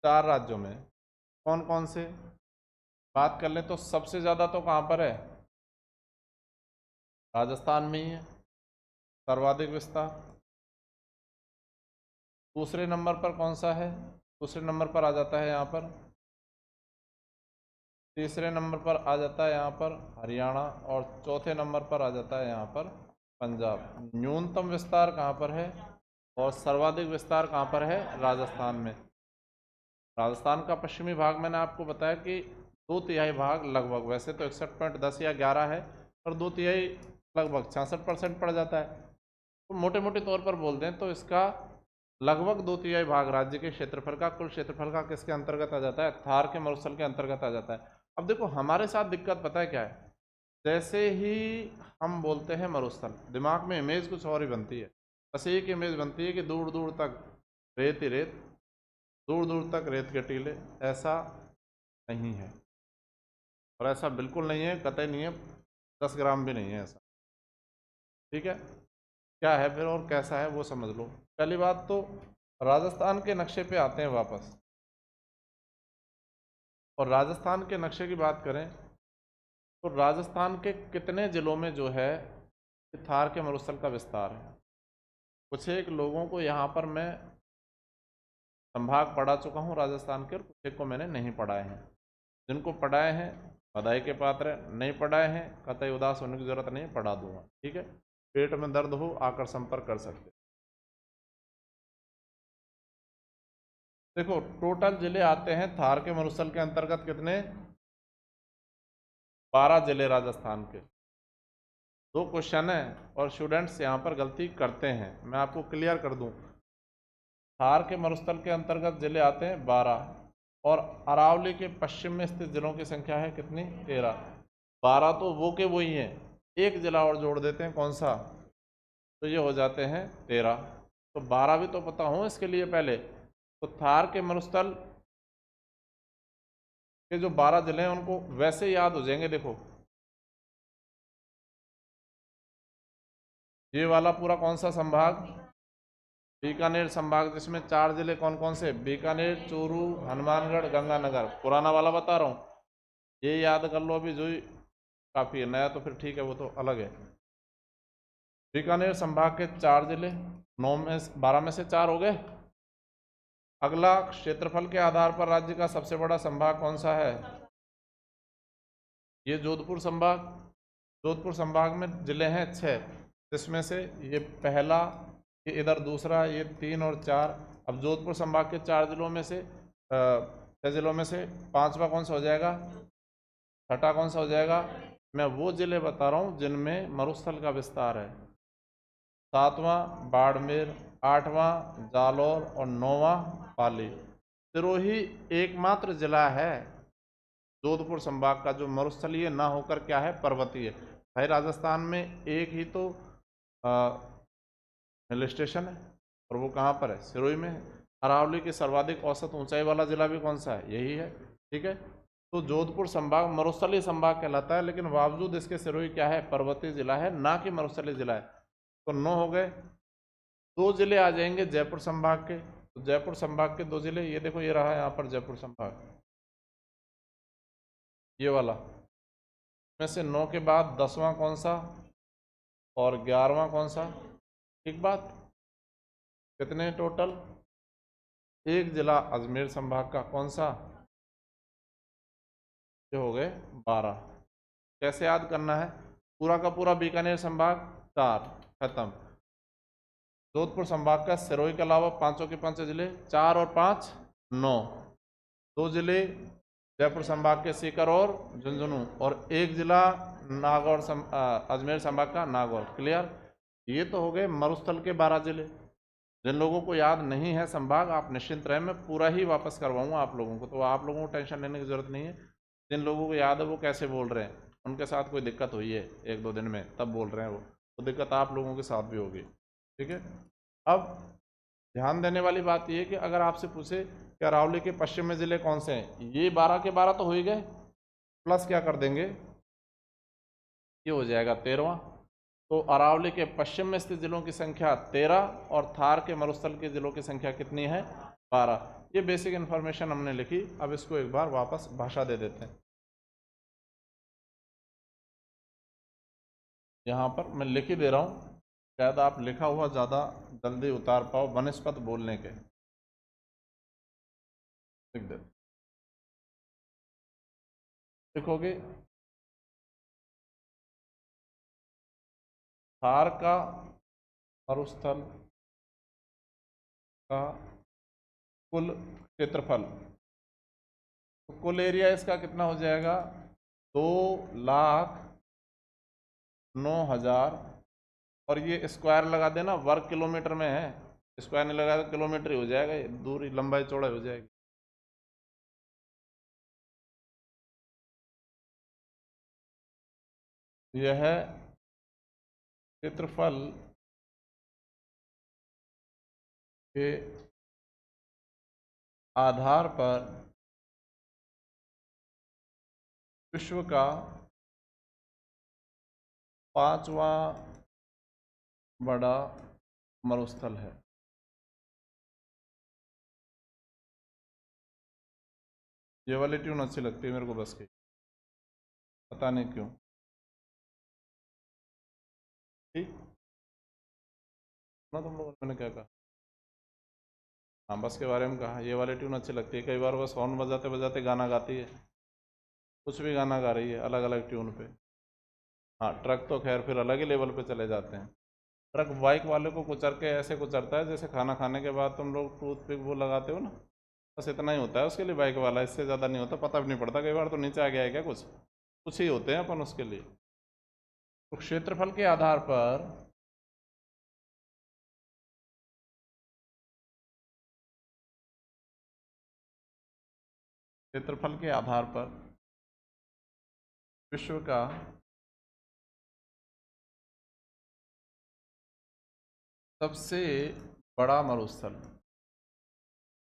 4 राज्यों में। कौन कौन से बात कर लें तो सबसे ज़्यादा तो कहाँ पर है? राजस्थान में ही है सर्वाधिक विस्तार। दूसरे नंबर पर कौन सा है? दूसरे नंबर पर आ जाता है यहाँ पर, तीसरे नंबर पर आ जाता है यहाँ पर हरियाणा, और चौथे नंबर पर आ जाता है यहाँ पर पंजाब। न्यूनतम विस्तार कहाँ पर है और सर्वाधिक विस्तार कहाँ पर है? राजस्थान में। राजस्थान का पश्चिमी भाग मैंने आपको बताया कि 2/3 भाग लगभग, वैसे तो 61.10 या 11 है, पर 2/3 लगभग 66% पड़ जाता है। तो मोटे मोटे तौर पर बोल दें तो इसका लगभग 2/3 भाग राज्य के क्षेत्रफल का, कुल क्षेत्रफल का किसके अंतर्गत आ जाता है? थार के मरुस्थल के अंतर्गत आ जाता है। अब देखो हमारे साथ दिक्कत पता है क्या है? जैसे ही हम बोलते हैं मरुस्थल, दिमाग में इमेज कुछ और ही बनती है। बस एक इमेज बनती है कि दूर दूर तक रेत ही रेत, दूर दूर तक रेत के टीले। ऐसा नहीं है, और ऐसा बिल्कुल नहीं है, कतई नहीं है, 10 ग्राम भी नहीं है ऐसा। ठीक है। क्या है फिर और कैसा है वो समझ लो। पहली बात तो राजस्थान के नक्शे पे आते हैं वापस, और राजस्थान के नक्शे की बात करें तो राजस्थान के कितने जिलों में जो है थार के मरुस्थल का विस्तार है? कुछ एक लोगों को यहाँ पर मैं संभाग पढ़ा चुका हूँ राजस्थान के, और कुछ एक को मैंने नहीं पढ़ाए हैं। जिनको पढ़ाए हैं बधाई के पात्र है, नहीं पढ़ाए हैं कतई उदास होने की जरूरत नहीं, पढ़ा दूंगा। ठीक है। पेट में दर्द हो आकर संपर्क कर सकते। देखो टोटल जिले आते हैं थार के मरुस्थल के अंतर्गत कितने? 12 जिले राजस्थान के। 2 क्वेश्चन है और स्टूडेंट्स यहाँ पर गलती करते हैं, मैं आपको क्लियर कर दूं। थार के मरुस्थल के अंतर्गत जिले आते हैं 12, और अरावली के पश्चिम में स्थित जिलों की संख्या है कितनी? 13। 12 तो वो के वही हैं, एक जिला और जोड़ देते हैं, कौन सा? तो ये हो जाते हैं 13। तो 12 भी तो पता हो इसके लिए पहले। तो थार के मरुस्थल के जो 12 जिले हैं उनको वैसे याद हो जाएंगे। देखो ये वाला पूरा कौन सा संभाग? बीकानेर संभाग जिसमें 4 जिले कौन कौन से? बीकानेर, चूरू, हनुमानगढ़, गंगानगर। पुराना वाला बता रहा हूँ, ये याद कर लो अभी, जो ही काफ़ी है, नया तो फिर ठीक है, वो तो अलग है। बीकानेर संभाग के 4 जिले, 12 में से 4 हो गए। अगला, क्षेत्रफल के आधार पर राज्य का सबसे बड़ा संभाग कौन सा है? ये जोधपुर संभाग। जोधपुर संभाग में जिले हैं 6, जिसमें से ये पहला, ये इधर दूसरा, ये 3 और 4। अब जोधपुर संभाग के 4 जिलों में से 6 जिलों में से 5वां कौन सा हो जाएगा? 6ठा कौन सा हो जाएगा? मैं वो जिले बता रहा हूँ जिनमें मरुस्थल का विस्तार है। 7वां बाड़मेर, 8वां जालौर और 9वां पाली। सिरोही एकमात्र जिला है जोधपुर संभाग का जो मरुस्थलीय ना होकर क्या है, पर्वतीय। भाई राजस्थान में एक ही तो हिल स्टेशन है, और वो कहाँ पर है? सिरोही में है। अरावली की सर्वाधिक औसत ऊंचाई वाला जिला भी कौन सा है? यही है। ठीक है, तो जोधपुर संभाग मरुस्थलीय संभाग कहलाता है, लेकिन बावजूद इसके सिरोही क्या है? पर्वतीय जिला है, ना कि मरुस्थलीय जिला है। तो 9 हो गए। 2 जिले आ जाएंगे जयपुर संभाग के। तो जयपुर संभाग के 2 जिले, ये देखो, ये रहा यहाँ पर जयपुर संभाग, ये वाला। में से 9 के बाद 10वां कौन सा और 11वां कौन सा? ठीक बात। कितने टोटल? एक जिला अजमेर संभाग का, कौन सा? ये हो गए 12। कैसे याद करना है? पूरा का पूरा बीकानेर संभाग 4, खत्म। जोधपुर संभाग का सिरोही के अलावा पांचों के 5 जिले, 4 और 5 9। 2 जिले जयपुर संभाग के सीकर और झुंझुनू, और एक जिला नागौर अजमेर संभाग का नागौर। क्लियर? ये तो हो गए मरुस्थल के 12 जिले। जिन लोगों को याद नहीं है संभाग, आप निश्चिंत रहें, मैं पूरा ही वापस करवाऊंगा आप लोगों को, तो आप लोगों को टेंशन लेने की जरूरत नहीं है। जिन लोगों को याद है वो कैसे बोल रहे हैं, उनके साथ कोई दिक्कत हुई है 1-2 दिन में, तब बोल रहे हैं वो, तो दिक्कत आप लोगों के साथ भी होगी। ठीक है, अब ध्यान देने वाली बात यह है कि अगर आपसे पूछे कि अरावली के पश्चिम में जिले कौन से हैं, ये 12 के 12 तो हो ही गए, प्लस क्या कर देंगे, ये हो जाएगा 13वां। तो अरावली के पश्चिम में स्थित जिलों की संख्या 13, और थार के मरुस्थल के जिलों की संख्या कितनी है? 12। ये बेसिक इन्फॉर्मेशन हमने लिखी। अब इसको एक बार वापस भाषा दे देते हैं। यहाँ पर मैं लिख ही दे रहा हूँ, शायद आप लिखा हुआ ज़्यादा जल्दी उतार पाओ बनस्पत बोलने के। लिख दे, लिखोगे थार का मरुस्थल का कुल क्षेत्रफल, तो कुल एरिया इसका कितना हो जाएगा? 2,09,000, और ये स्क्वायर लगा देना, वर्ग किलोमीटर में है, स्क्वायर नहीं लगाया तो किलोमीटर ही हो जाएगा, ये दूरी लंबाई चौड़ाई हो जाएगी। यह क्षेत्रफल के आधार पर विश्व का 5वां बड़ा मरुस्थल है। ये वाली ट्यून अच्छी लगती है मेरे को बस की, पता नहीं क्यों। ठीक ना, तुम लोगों ने मैंने क्या कहा? हाँ, बस के बारे में कहा, ये वाली ट्यून अच्छी लगती है। कई बार बस हॉर्न बजाते बजाते गाना गाती है, कुछ भी गाना गा रही है अलग अलग ट्यून पे। हाँ, ट्रक तो खैर फिर अलग ही लेवल पे चले जाते हैं। ट्रक बाइक वाले को कुचर के ऐसे कुचरता है जैसे खाना खाने के बाद तुम लोग टूथपिक वो लगाते हो ना, बस इतना ही होता है उसके लिए बाइक वाला, इससे ज़्यादा नहीं होता, पता भी नहीं पड़ता। कई बार तो नीचे आ गया है क्या, कुछ कुछ ही होते हैं अपन उसके लिए। तो क्षेत्रफल के आधार पर क्षेत्रफल के आधार पर विश्व का सबसे बड़ा मरुस्थल,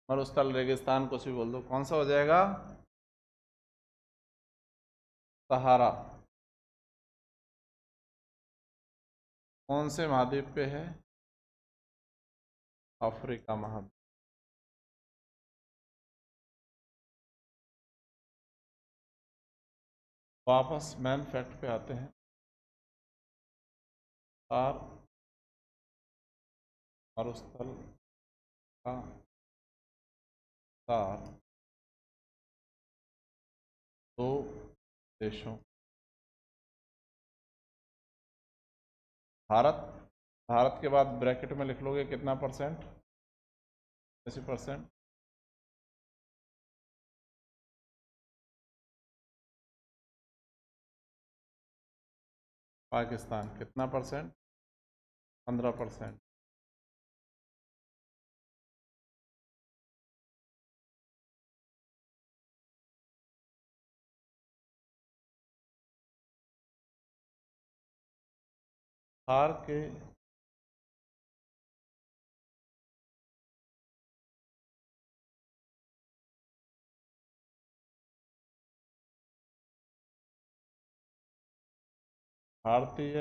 मरुस्थल रेगिस्तान कुछ भी बोल दो, कौन सा हो जाएगा? सहारा। कौन से महाद्वीप पे है? अफ्रीका महाद्वीप। वापस मेन फैक्ट पे आते हैं। थार मरुस्थल का तार दो देशों, भारत, भारत के बाद ब्रैकेट में लिख लोगे कितना परसेंट, 80%। पाकिस्तान कितना परसेंट, 15%। थार के भारतीय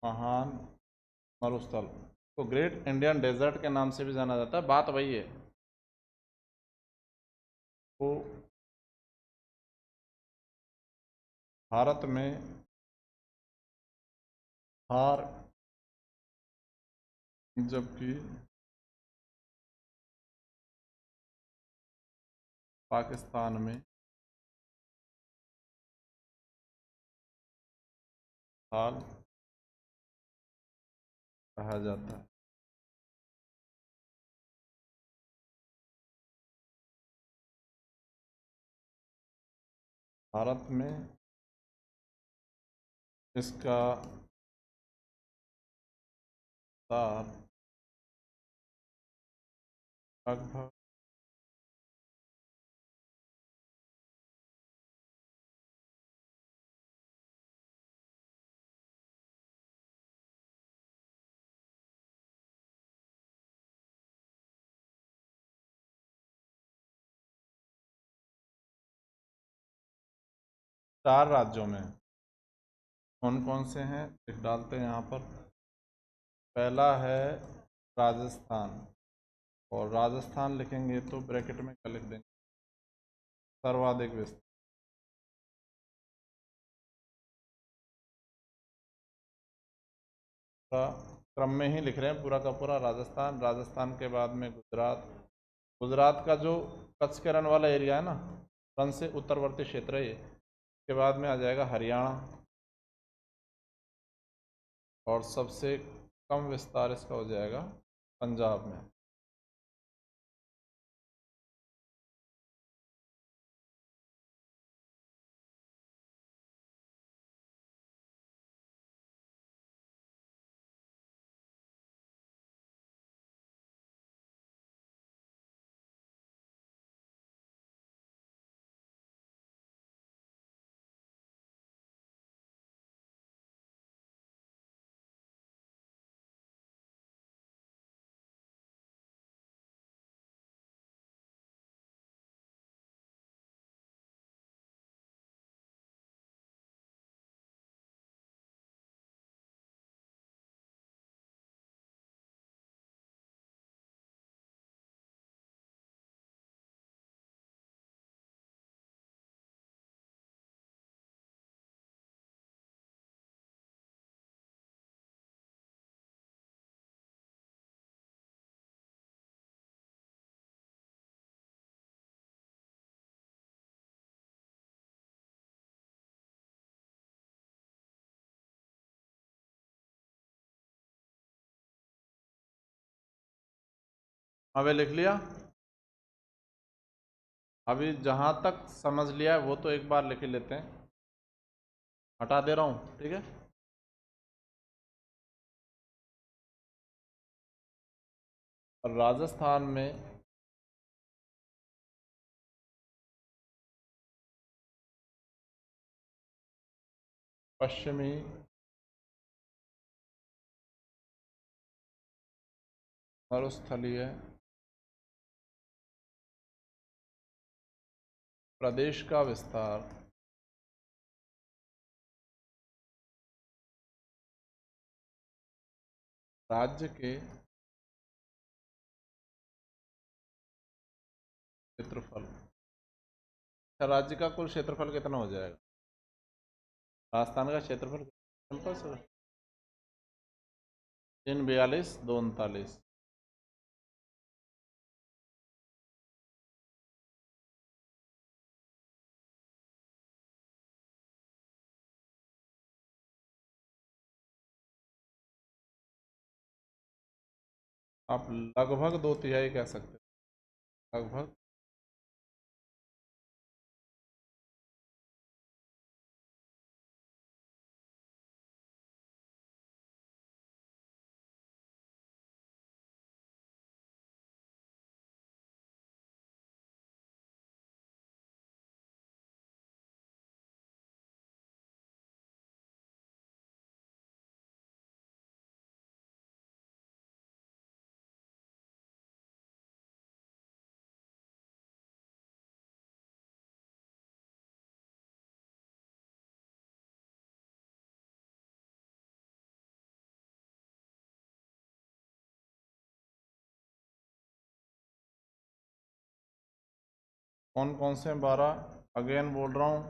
महान मरुस्थल तो ग्रेट इंडियन डेजर्ट के नाम से भी जाना जाता है। बात वही है, वो भारत में थार, जबकि पाकिस्तान में थाल कहा जाता है। भारत में इसका तार लगभग 4 राज्यों में। कौन कौन से हैं लिख डालते हैं यहाँ पर। पहला है राजस्थान, और राजस्थान लिखेंगे तो ब्रैकेट में क्या लिख देंगे, सर्वाधिक विस्तृत। क्रम में ही लिख रहे हैं पूरा का पूरा राजस्थान। राजस्थान के बाद में गुजरात, गुजरात का जो कच्छ के रण वाला एरिया है ना, रण से उत्तरवर्ती क्षेत्र है ये। के बाद में आ जाएगा हरियाणा, और सबसे कम विस्तार इसका हो जाएगा पंजाब में। अबे लिख लिया, अभी जहाँ तक समझ लिया है वो तो एक बार लिख ही लेते हैं। हटा दे रहा हूँ, ठीक है। राजस्थान में पश्चिमी मरुस्थलीय प्रदेश का विस्तार राज्य के क्षेत्रफल। राज्य का कुल क्षेत्रफल कितना हो जाएगा? राजस्थान का क्षेत्रफल सिंपल से 342 239। आप लगभग 2/3 कह सकते हैं, लगभग। कौन कौन से 12? अगेन बोल रहा हूँ,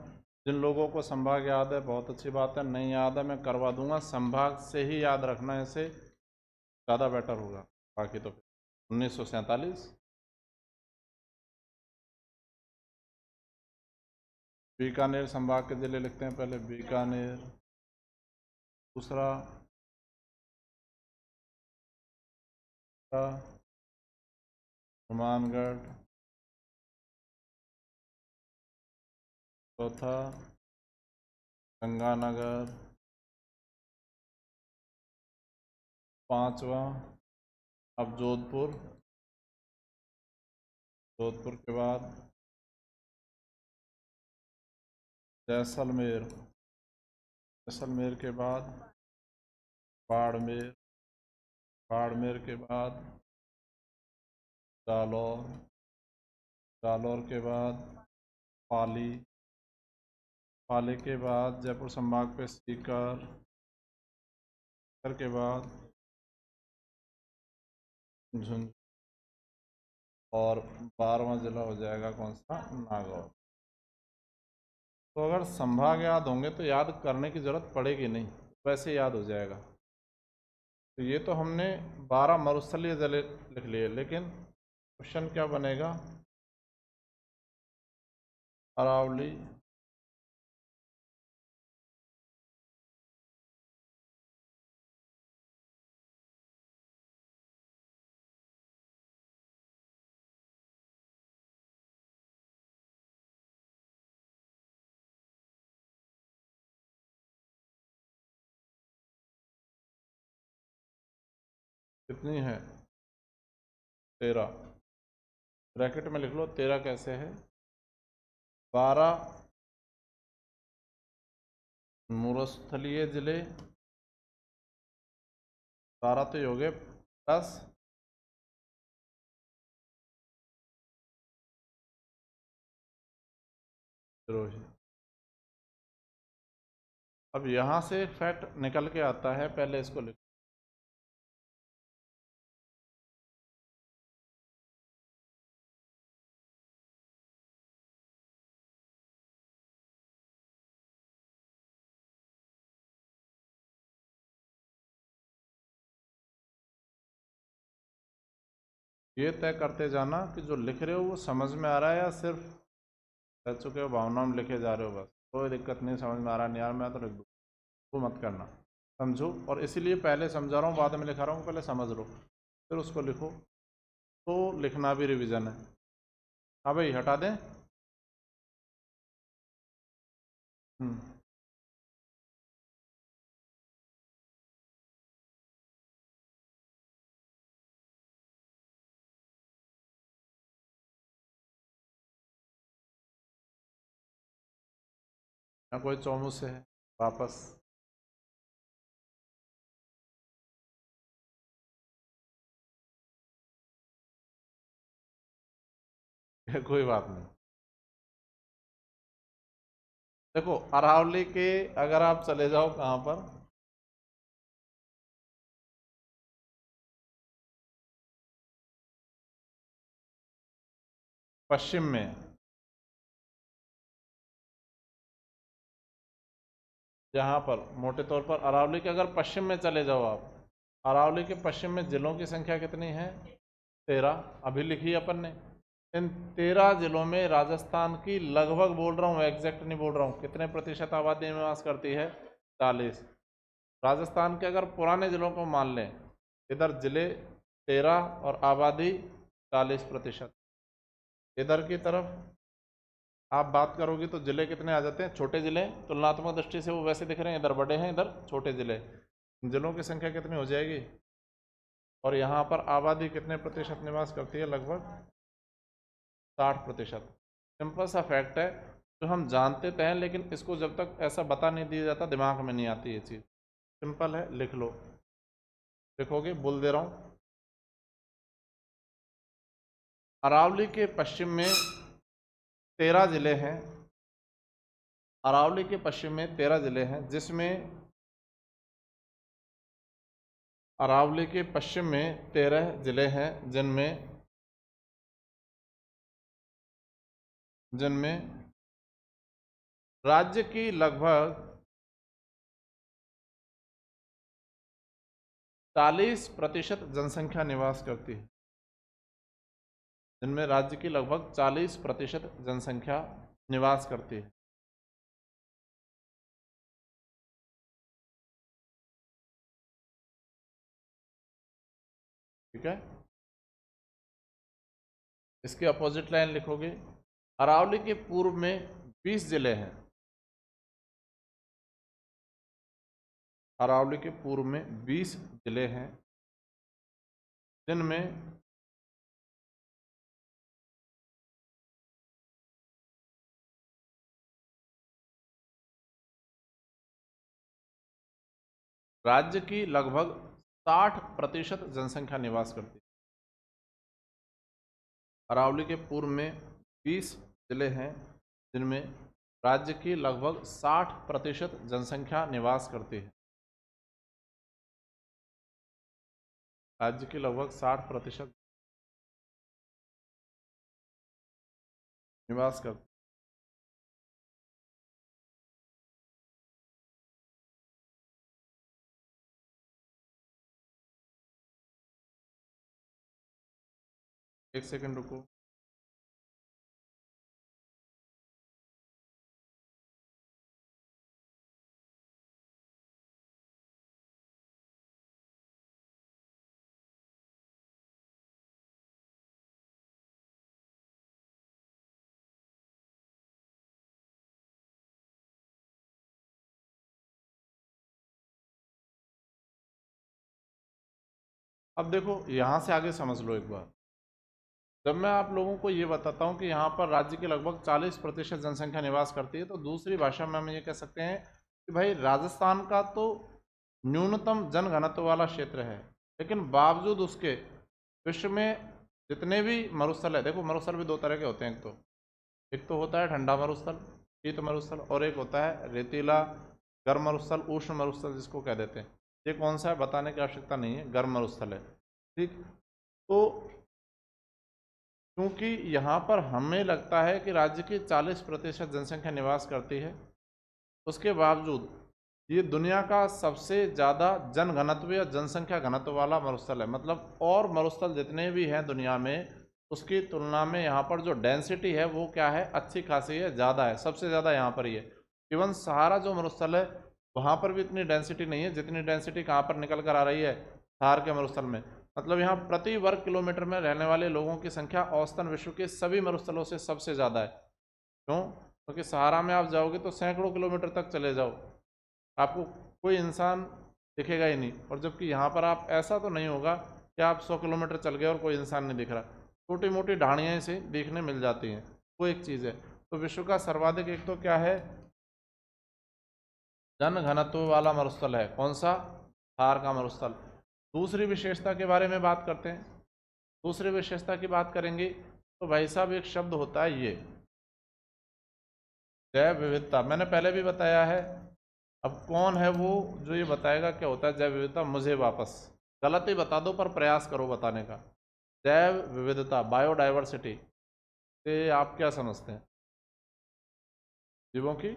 जिन लोगों को संभाग याद है बहुत अच्छी बात है, नहीं याद है मैं करवा दूंगा, संभाग से ही याद रखना है, इसे ज़्यादा बेटर होगा। बाकी तो 1947। बीकानेर संभाग के जिले लिखते हैं पहले, बीकानेर। दूसरा हनुमानगढ़। चौथा गंगानगर। पांचवा अब जोधपुर। जोधपुर के बाद जैसलमेर। जैसलमेर के बाद बाड़मेर। बाड़मेर के बाद जालौर। जालौर के बाद पाली। पाली के बाद जयपुर संभाग पे सीकर। सीकर के बाद झुंझुनू। और 12वां जिला हो जाएगा कौन सा? नागौर। तो अगर संभाग याद होंगे तो याद करने की ज़रूरत पड़ेगी नहीं, वैसे याद हो जाएगा। तो ये तो हमने 12 मरुस्थलीय जिले लिख लिए, लेकिन क्वेश्चन क्या बनेगा? अरावली। कितनी है? 13। ब्रैकेट में लिख लो 13 कैसे है। 12 मरुस्थलीय जिले, 12 तो ये हो गए, प्लस विद्रोही। अब यहाँ से एक फैक्ट निकल के आता है, पहले इसको लिखो। ये तय करते जाना कि जो लिख रहे हो वो समझ में आ रहा है या सिर्फ कह चुके हो भावना में लिखे जा रहे हो, बस कोई दिक्कत नहीं, समझ में आ रहा नहीं यार मैं तो लिख दूँ, वो मत करना। समझो, और इसीलिए पहले समझा रहा हूँ बाद में लिखा रहा हूँ, पहले समझ लो फिर उसको लिखो, तो लिखना भी रिवीजन है। हाँ भाई हटा दें। या कोई चौमू से है वापस? कोई बात नहीं। देखो अरावली के अगर आप चले जाओ कहाँ पर, पश्चिम में, यहाँ पर मोटे तौर पर अरावली के अगर पश्चिम में चले जाओ आप, अरावली के पश्चिम में जिलों की संख्या कितनी है? 13 अभी लिखी अपन ने। इन 13 जिलों में राजस्थान की लगभग, बोल रहा हूँ एग्जैक्ट नहीं बोल रहा हूँ, कितने प्रतिशत आबादी निवास करती है? 40। राजस्थान के अगर पुराने जिलों को मान लें, इधर जिले 13 और आबादी 40%। इधर की तरफ आप बात करोगे तो जिले कितने आ जाते हैं? छोटे जिले, तुलनात्मक दृष्टि से वो वैसे दिख रहे हैं, इधर बड़े हैं, इधर छोटे जिले। जिलों की संख्या कितनी हो जाएगी? और यहाँ पर आबादी कितने प्रतिशत निवास करती है? लगभग 60%। सिंपल सा फैक्ट है जो हम जानते तो हैं, लेकिन इसको जब तक ऐसा बता नहीं दिया जाता दिमाग में नहीं आती ये चीज़। सिंपल है, लिख लो। लिखोगे, बोल दे रहा हूँ। अरावली के पश्चिम में 13 जिले हैं। अरावली के पश्चिम में 13 जिले हैं, जिसमें अरावली के पश्चिम में 13 जिले हैं, जिनमें राज्य की लगभग 40% जनसंख्या निवास करती है। जिनमें राज्य की लगभग 40% जनसंख्या निवास करती है। ठीक है, इसके अपोजिट लाइन लिखोगे। अरावली के पूर्व में 20 जिले हैं। अरावली के पूर्व में 20 जिले हैं, जिनमें राज्य की लगभग 60% जनसंख्या निवास करती है। अरावली के पूर्व में 20 जिले हैं, जिनमें राज्य की लगभग 60% जनसंख्या निवास करती है। राज्य की लगभग 60% निवास करती है। एक सेकंड रुको। अब देखो, यहाँ से आगे समझ लो एक बार। जब मैं आप लोगों को ये बताता हूँ कि यहाँ पर राज्य की लगभग 40% जनसंख्या निवास करती है, तो दूसरी भाषा में हम ये कह सकते हैं कि भाई राजस्थान का तो न्यूनतम जनघनत्व वाला क्षेत्र है, लेकिन बावजूद उसके विश्व में जितने भी मरुस्थल है, देखो मरुस्थल भी दो तरह के होते हैं। एक तो होता है ठंडा मरुस्थल, शीत मरुस्थल, और एक होता है रेतीला गर्म मरुस्थल, उष्ण मरुस्थल जिसको कह देते हैं। ये कौन सा है बताने की आवश्यकता नहीं है, गर्म मरुस्थल है। ठीक, तो क्योंकि यहाँ पर हमें लगता है कि राज्य की 40% जनसंख्या निवास करती है, उसके बावजूद ये दुनिया का सबसे ज़्यादा जनघनत्व या जनसंख्या घनत्व वाला मरुस्थल है। मतलब और मरुस्थल जितने भी हैं दुनिया में, उसकी तुलना में यहाँ पर जो डेंसिटी है वो क्या है, अच्छी खासी है, ज़्यादा है, सबसे ज़्यादा यहाँ पर ही है। इवन सहारा जो मरुस्थल है वहाँ पर भी इतनी डेंसिटी नहीं है जितनी डेंसिटी कहाँ पर निकल कर आ रही है, थार के मरुस्थल में। मतलब यहाँ प्रति वर्ग किलोमीटर में रहने वाले लोगों की संख्या औसतन विश्व के सभी मरुस्थलों से सबसे ज़्यादा है। क्यों? क्योंकि सहारा में आप जाओगे तो सैकड़ों किलोमीटर तक चले जाओ, आपको कोई इंसान दिखेगा ही नहीं। और जबकि यहाँ पर आप, ऐसा तो नहीं होगा कि आप 100 किलोमीटर चल गए और कोई इंसान नहीं दिख रहा, छोटी मोटी ढाणियाँ से देखने मिल जाती हैं। वो एक चीज़ है। तो विश्व का सर्वाधिक एक तो क्या है, जन घनत्व वाला मरुस्थल है, कौन सा, थार का मरुस्थल। दूसरी विशेषता के बारे में बात करते हैं। दूसरी विशेषता की बात करेंगे तो भाई साहब एक शब्द होता है ये जैव विविधता। मैंने पहले भी बताया है, अब कौन है वो जो ये बताएगा क्या होता है जैव विविधता? मुझे वापस गलत ही बता दो पर प्रयास करो बताने का। जैव विविधता, बायोडाइवर्सिटी। से आप क्या समझते हैं? जीवों की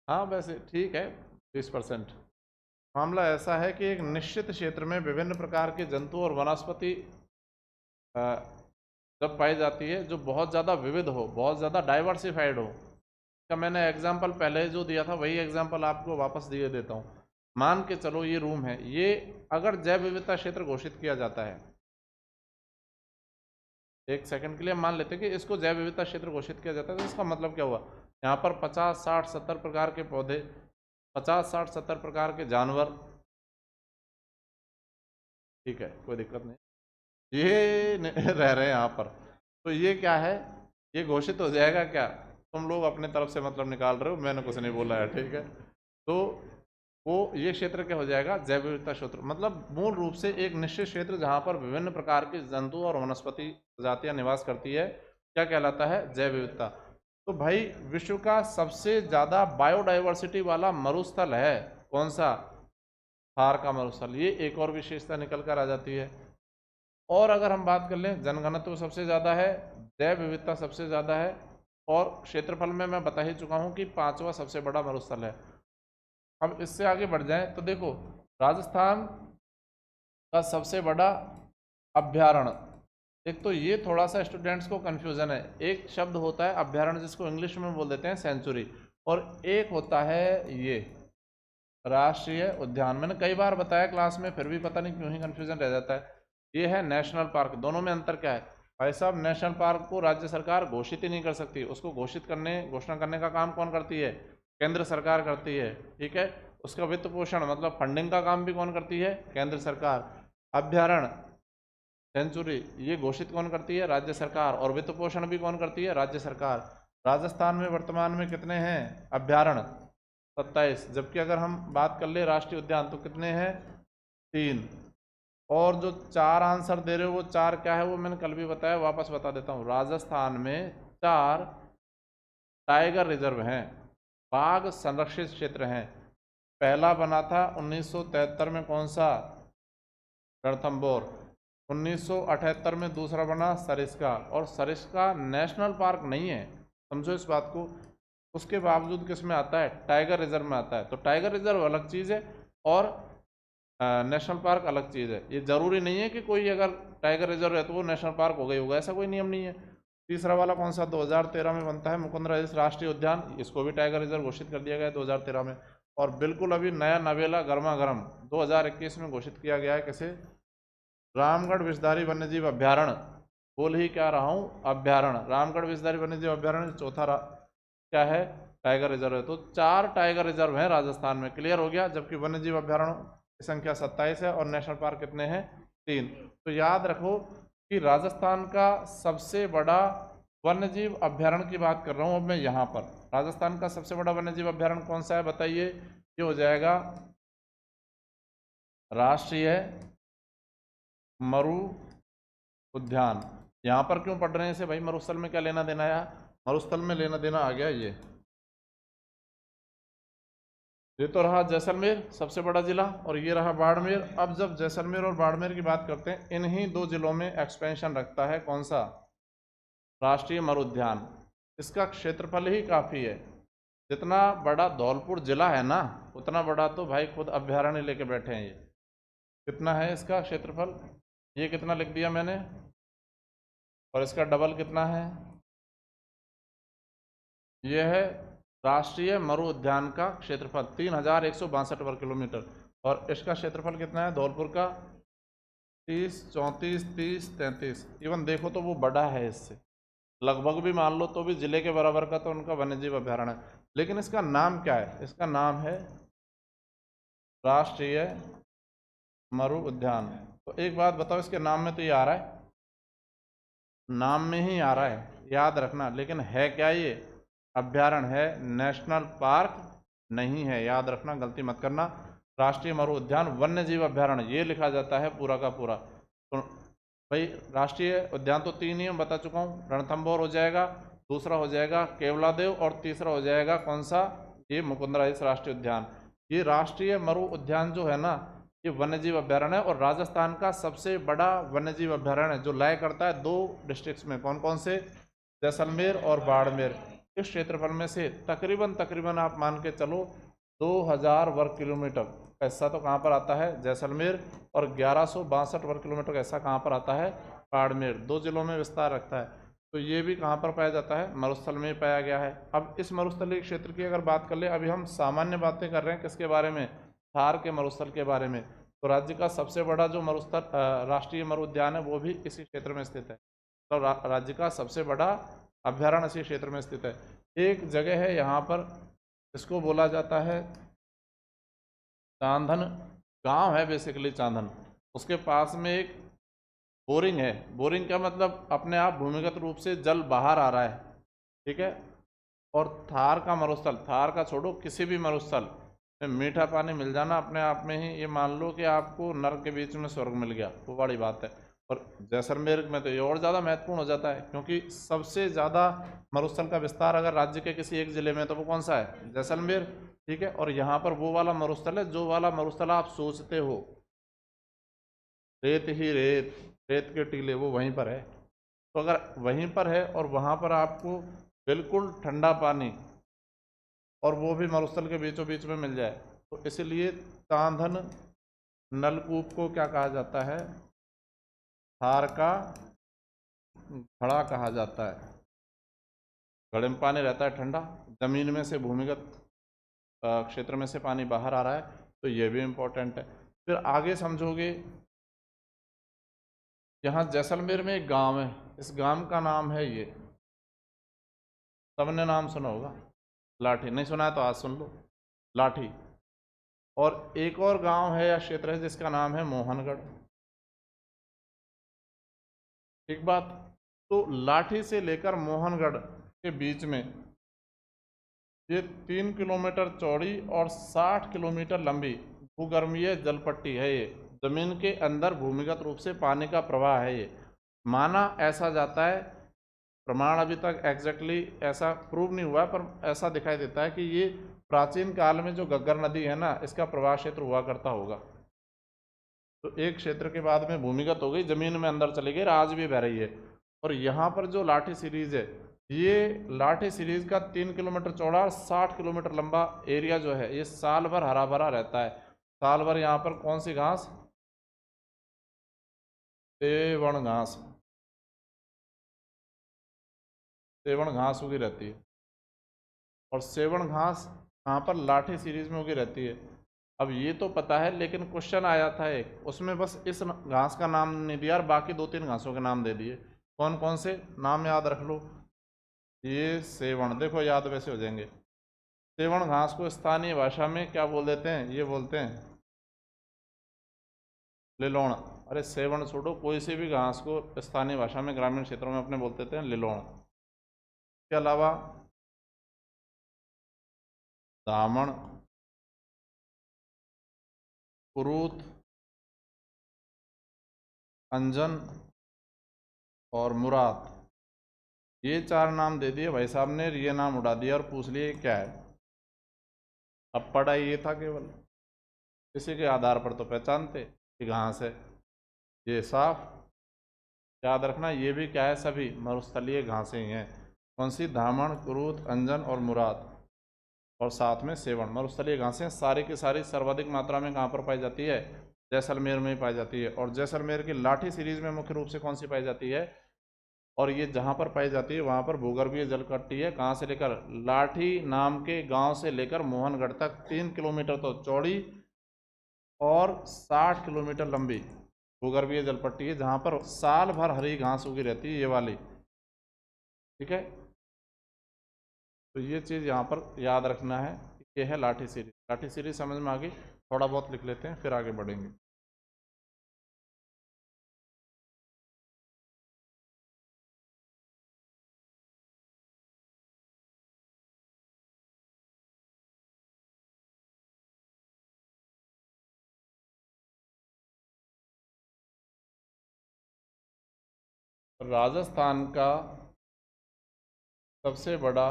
हाँ वैसे ठीक है, 20%। मामला ऐसा है कि एक निश्चित क्षेत्र में विभिन्न प्रकार के जंतु और वनस्पति जब पाई जाती है जो बहुत ज़्यादा विविध हो, बहुत ज़्यादा डाइवर्सिफाइड हो। का मैंने एग्जाम्पल पहले जो दिया था वही एग्जाम्पल आपको वापस दिए देता हूँ। मान के चलो ये रूम है, ये अगर जैव विविधता क्षेत्र घोषित किया जाता है, एक सेकंड के लिए मान लेते हैं कि इसको जैव विविधता क्षेत्र घोषित किया जाता है, तो इसका मतलब क्या हुआ? यहाँ पर 50, 60, 70 प्रकार के पौधे, 50, 60, 70 प्रकार के जानवर, ठीक है कोई दिक्कत नहीं, ये रह रहे हैं यहाँ पर। तो ये क्या है, ये घोषित हो जाएगा क्या? तुम लोग अपने तरफ से मतलब निकाल रहे हो, मैंने कुछ नहीं बोला है, ठीक है। तो वो ये क्षेत्र क्या हो जाएगा? जैव विविधता क्षेत्र। मतलब मूल रूप से एक निश्चित क्षेत्र जहाँ पर विभिन्न प्रकार के जंतु और वनस्पति प्रजातियां निवास करती है, क्या कहलाता है? जैव विविधता। तो भाई विश्व का सबसे ज्यादा बायोडाइवर्सिटी वाला मरुस्थल है कौन सा? थार का मरुस्थल। ये एक और विशेषता निकल कर आ जाती है। और अगर हम बात कर लें, जनघनत्व सबसे ज़्यादा है, जैव विविधता सबसे ज़्यादा है, और क्षेत्रफल में मैं बता ही चुका हूँ कि 5वां सबसे बड़ा मरुस्थल है। अब इससे आगे बढ़ जाएं तो देखो, राजस्थान का सबसे बड़ा अभ्यारण्य, एक तो ये थोड़ा सा स्टूडेंट्स को कन्फ्यूज़न है। एक शब्द होता है अभ्यारण्य जिसको इंग्लिश में बोल देते हैं सेंचुरी, और एक होता है ये राष्ट्रीय उद्यान। मैंने कई बार बताया क्लास में, फिर भी पता नहीं क्यों ही कन्फ्यूज़न रह जाता है। ये है नेशनल पार्क। दोनों में अंतर क्या है भाई साहब? नेशनल पार्क को राज्य सरकार घोषित ही नहीं कर सकती, उसको घोषणा करने का काम कौन करती है? केंद्र सरकार करती है, ठीक है। उसका वित्त पोषण मतलब फंडिंग का काम भी कौन करती है? केंद्र सरकार। अभ्यारण्य, सेंचुरी, ये घोषित कौन करती है? राज्य सरकार। और वित्त पोषण भी कौन करती है? राज्य सरकार। राजस्थान में वर्तमान में कितने हैं अभ्यारण्य? 27। जबकि अगर हम बात कर ले राष्ट्रीय उद्यान तो कितने हैं? 3। और जो 4 आंसर दे रहे हो वो 4 क्या है? वो मैंने कल भी बताया, वापस बता देता हूँ। राजस्थान में 4 टाइगर रिजर्व हैं, बाघ संरक्षित क्षेत्र हैं। पहला बना था 1973 में, कौन सा? रणथंभौर। 1978 में दूसरा बना सरिस्का, और सरिस्का नेशनल पार्क नहीं है, समझो इस बात को। उसके बावजूद किस में आता है? टाइगर रिजर्व में आता है। तो टाइगर रिजर्व अलग चीज़ है और नेशनल पार्क अलग चीज़ है। ये जरूरी नहीं है कि कोई अगर टाइगर रिजर्व है तो वो नेशनल पार्क हो गई होगा, ऐसा कोई नियम नहीं है। तीसरा वाला कौन सा? 2013 में बनता है मुकुंदराज राष्ट्रीय उद्यान, इसको भी टाइगर रिजर्व घोषित कर दिया गया है 2013 में। और बिल्कुल अभी नया नवेला गर्मा गर्म 2021 में घोषित किया गया है, कैसे? रामगढ़ विषधारी वन्यजीव अभ्यारण्य। बोल ही क्या रहा हूँ, अभ्यारण्य। रामगढ़ विषधारी वन्यजीव अभ्यारण्य चौथा क्या है? टाइगर रिजर्व है। तो 4 टाइगर रिजर्व हैं राजस्थान में, क्लियर हो गया। जबकि वन्यजीव अभ्यारण्य की संख्या 27 है और नेशनल पार्क कितने हैं? 3। तो याद रखो कि राजस्थान का सबसे बड़ा वन्यजीव अभ्यारण्य की बात कर रहा हूँ अब मैं यहाँ पर। राजस्थान का सबसे बड़ा वन्यजीव अभ्यारण्य कौन सा है बताइए? ये हो जाएगा राष्ट्रीय मरु उद्यान। यहाँ पर क्यों पढ़ रहे हैं इसे भाई? मरुस्थल में क्या लेना देना है? मरुस्थल में लेना देना आ गया ये तो रहा जैसलमेर सबसे बड़ा जिला, और ये रहा बाड़मेर। अब जब जैसलमेर और बाड़मेर की बात करते हैं, इन्हीं 2 जिलों में एक्सपेंशन रखता है कौन सा? राष्ट्रीय मरु उद्यान। इसका क्षेत्रफल ही काफ़ी है। जितना बड़ा धौलपुर जिला है ना, उतना बड़ा तो भाई खुद अभ्यारण्य लेके बैठे हैं ये। कितना है इसका क्षेत्रफल? ये कितना लिख दिया मैंने, और इसका डबल कितना है? यह है राष्ट्रीय मरु उद्यान का क्षेत्रफल 3162 वर्ग किलोमीटर। और इसका क्षेत्रफल कितना है धौलपुर का? 30, 34, 30, 33। इवन देखो तो वो बड़ा है इससे, लगभग भी मान लो तो भी जिले के बराबर का तो उनका वन्यजीव अभ्यारण्य है। लेकिन इसका नाम क्या है? इसका नाम है राष्ट्रीय मरु उद्यान। तो एक बात बताओ, इसके नाम में तो ये आ रहा है, नाम में ही आ रहा है, याद रखना। लेकिन है क्या ये? अभ्यारण्य है, नेशनल पार्क नहीं है, याद रखना, गलती मत करना। राष्ट्रीय मरु उद्यान वन्यजीव अभ्यारण्य ये लिखा जाता है पूरा का पूरा। तो भाई राष्ट्रीय उद्यान तो 3 ही मैं बता चुका हूँ। रणथंभौर हो जाएगा, दूसरा हो जाएगा केवलादेव, और तीसरा हो जाएगा कौन सा? ये मुकुंदराज राष्ट्रीय उद्यान। ये राष्ट्रीय मरु उद्यान जो है ना, ये वन्यजीव अभ्यारण्य है और राजस्थान का सबसे बड़ा वन्यजीव अभ्यारण्य है जो लय करता है 2 डिस्ट्रिक्ट्स में। कौन कौन से? जैसलमेर और बाड़मेर। इस क्षेत्रफल में से तकरीबन आप मान के चलो 2000 वर्ग किलोमीटर का हिस्सा तो कहाँ पर आता है? जैसलमेर। और 1162 वर्ग किलोमीटर का हिस्सा कहाँ पर आता है? बाड़मेर। 2 जिलों में विस्तार रखता है। तो ये भी कहाँ पर पाया जाता है? मरुस्थल में पाया गया है। अब इस मरुस्थलीय क्षेत्र की अगर बात कर ले, अभी हम सामान्य बातें कर रहे हैं किसके बारे में? थार के मरुस्थल के बारे में। तो राज्य का सबसे बड़ा जो मरुस्थल राष्ट्रीय मरु उद्यान है वो भी इसी क्षेत्र में स्थित है। तो राज्य का सबसे बड़ा अभ्यारण्य इसी क्षेत्र में स्थित है। एक जगह है यहाँ पर, इसको बोला जाता है चांदन गांव है, बेसिकली चांदन। उसके पास में एक बोरिंग है। बोरिंग का मतलब अपने आप भूमिगत रूप से जल बाहर आ रहा है, ठीक है। और थार का मरुस्थल, थार का छोड़ो, किसी भी मरुस्थल में मीठा पानी मिल जाना अपने आप में ही ये मान लो कि आपको नर्क के बीच में स्वर्ग मिल गया, वो बड़ी बात है। और जैसलमेर में तो ये और ज़्यादा महत्वपूर्ण हो जाता है, क्योंकि सबसे ज़्यादा मरुस्थल का विस्तार अगर राज्य के किसी एक ज़िले में तो वो कौन सा है? जैसलमेर, ठीक है। और यहाँ पर वो वाला मरुस्थल है जो वाला मरुस्थल आप सोचते हो, रेत ही रेत, रेत के टीले, वो वहीं पर है। तो अगर वहीं पर है और वहाँ पर आपको बिल्कुल ठंडा पानी, और वो भी मरुस्थल के बीचों बीच में मिल जाए, तो इसलिए चांदन नलकूप को क्या कहा जाता है? थार का घड़ा कहा जाता है। घड़े में पानी रहता है ठंडा, जमीन में से, भूमिगत क्षेत्र में से पानी बाहर आ रहा है, तो ये भी इम्पोर्टेंट है। फिर आगे समझोगे, यहाँ जैसलमेर में एक गांव है, इस गांव का नाम है ये, सबने नाम सुना होगा, लाठी। नहीं सुना है तो आज सुन लो, लाठी। और एक और गांव है या क्षेत्र है जिसका नाम है मोहनगढ़। एक बात, तो लाठी से लेकर मोहनगढ़ के बीच में ये 3 किलोमीटर चौड़ी और 60 किलोमीटर लंबी भूगर्भीय जलपट्टी है। ये जमीन के अंदर भूमिगत रूप से पानी का प्रवाह है। ये माना ऐसा जाता है, प्रमाण अभी तक एग्जैक्टली ऐसा प्रूव नहीं हुआ, पर ऐसा दिखाई देता है कि ये प्राचीन काल में जो घग्गर नदी है ना, इसका प्रवाह क्षेत्र हुआ करता होगा। तो एक क्षेत्र के बाद में भूमिगत हो गई, जमीन में अंदर चली गई, आज भी बह रही है। और यहाँ पर जो लाठी सीरीज है, ये लाठी सीरीज का 3 किलोमीटर चौड़ा और 60 किलोमीटर लंबा एरिया जो है, ये साल भर हरा भरा रहता है। साल भर यहाँ पर कौन सी घास? सेवण घास, सेवण घास उगी रहती है। और सेवण घास कहाँ पर? लाठी सीरीज में उगी रहती है। अब ये तो पता है, लेकिन क्वेश्चन आया था एक, उसमें बस इस घास का नाम नहीं दिया और बाकी 2-3 घासों के नाम दे दिए। कौन कौन से? नाम याद रख लो। ये सेवण, देखो याद वैसे हो जाएंगे। सेवण घास को स्थानीय भाषा में क्या बोल देते हैं? ये बोलते हैं लिलोण। अरे सेवण छोड़ो, कोई सी भी घास को स्थानीय भाषा में ग्रामीण क्षेत्रों में अपने बोलते थे लिलोण। के अलावा दामण, कुरूत, अंजन और मुराद, ये 4 नाम दे दिए भाई साहब ने, ये नाम उड़ा दिया और पूछ लिए क्या है। अब पढ़ा ये था केवल, इसी के आधार पर तो पहचानते कि घास है। ये साफ याद रखना, ये भी क्या है? सभी मरुस्थलीय घासें ही हैं। कौन सी? दामन, कुरूत, अंजन और मुराद, और साथ में सेवण। मरुस्थलीय घासें सारी की सारी सर्वाधिक मात्रा में कहाँ पर पाई जाती है? जैसलमेर में ही पाई जाती है। और जैसलमेर की लाठी सीरीज में मुख्य रूप से कौन सी पाई जाती है? और ये जहाँ पर पाई जाती है वहाँ पर भूगर्भीय जलपट्टी है। कहाँ से लेकर? लाठी नाम के गांव से लेकर मोहनगढ़ तक 3 किलोमीटर तो चौड़ी और 60 किलोमीटर लंबी भूगर्भीय जलपट्टी है, जहाँ पर साल भर हरी घास उगी रहती है, ये वाली, ठीक है। तो ये चीज़ यहाँ पर याद रखना है, ये है लाठी सीरीज। लाठी सीरीज समझ में आ गई? थोड़ा बहुत लिख लेते हैं फिर आगे बढ़ेंगे। राजस्थान का सबसे बड़ा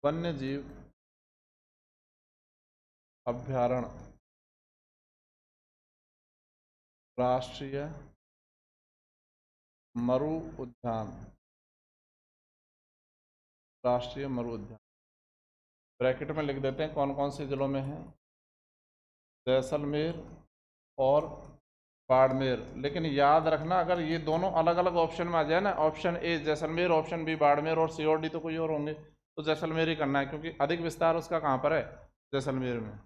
वन्य जीव अभ्यारण्य राष्ट्रीय मरु उद्यान, राष्ट्रीय मरु उद्यान ब्रैकेट में लिख देते हैं कौन कौन से जिलों में है, जैसलमेर और बाड़मेर। लेकिन याद रखना अगर ये दोनों अलग अलग ऑप्शन में आ जाए ना, option A Jaisalmer, option B Barmer और सी और डी तो कोई और होंगे, तो जैसलमेर ही करना है क्योंकि अधिक विस्तार उसका कहाँ पर है, जैसलमेर में।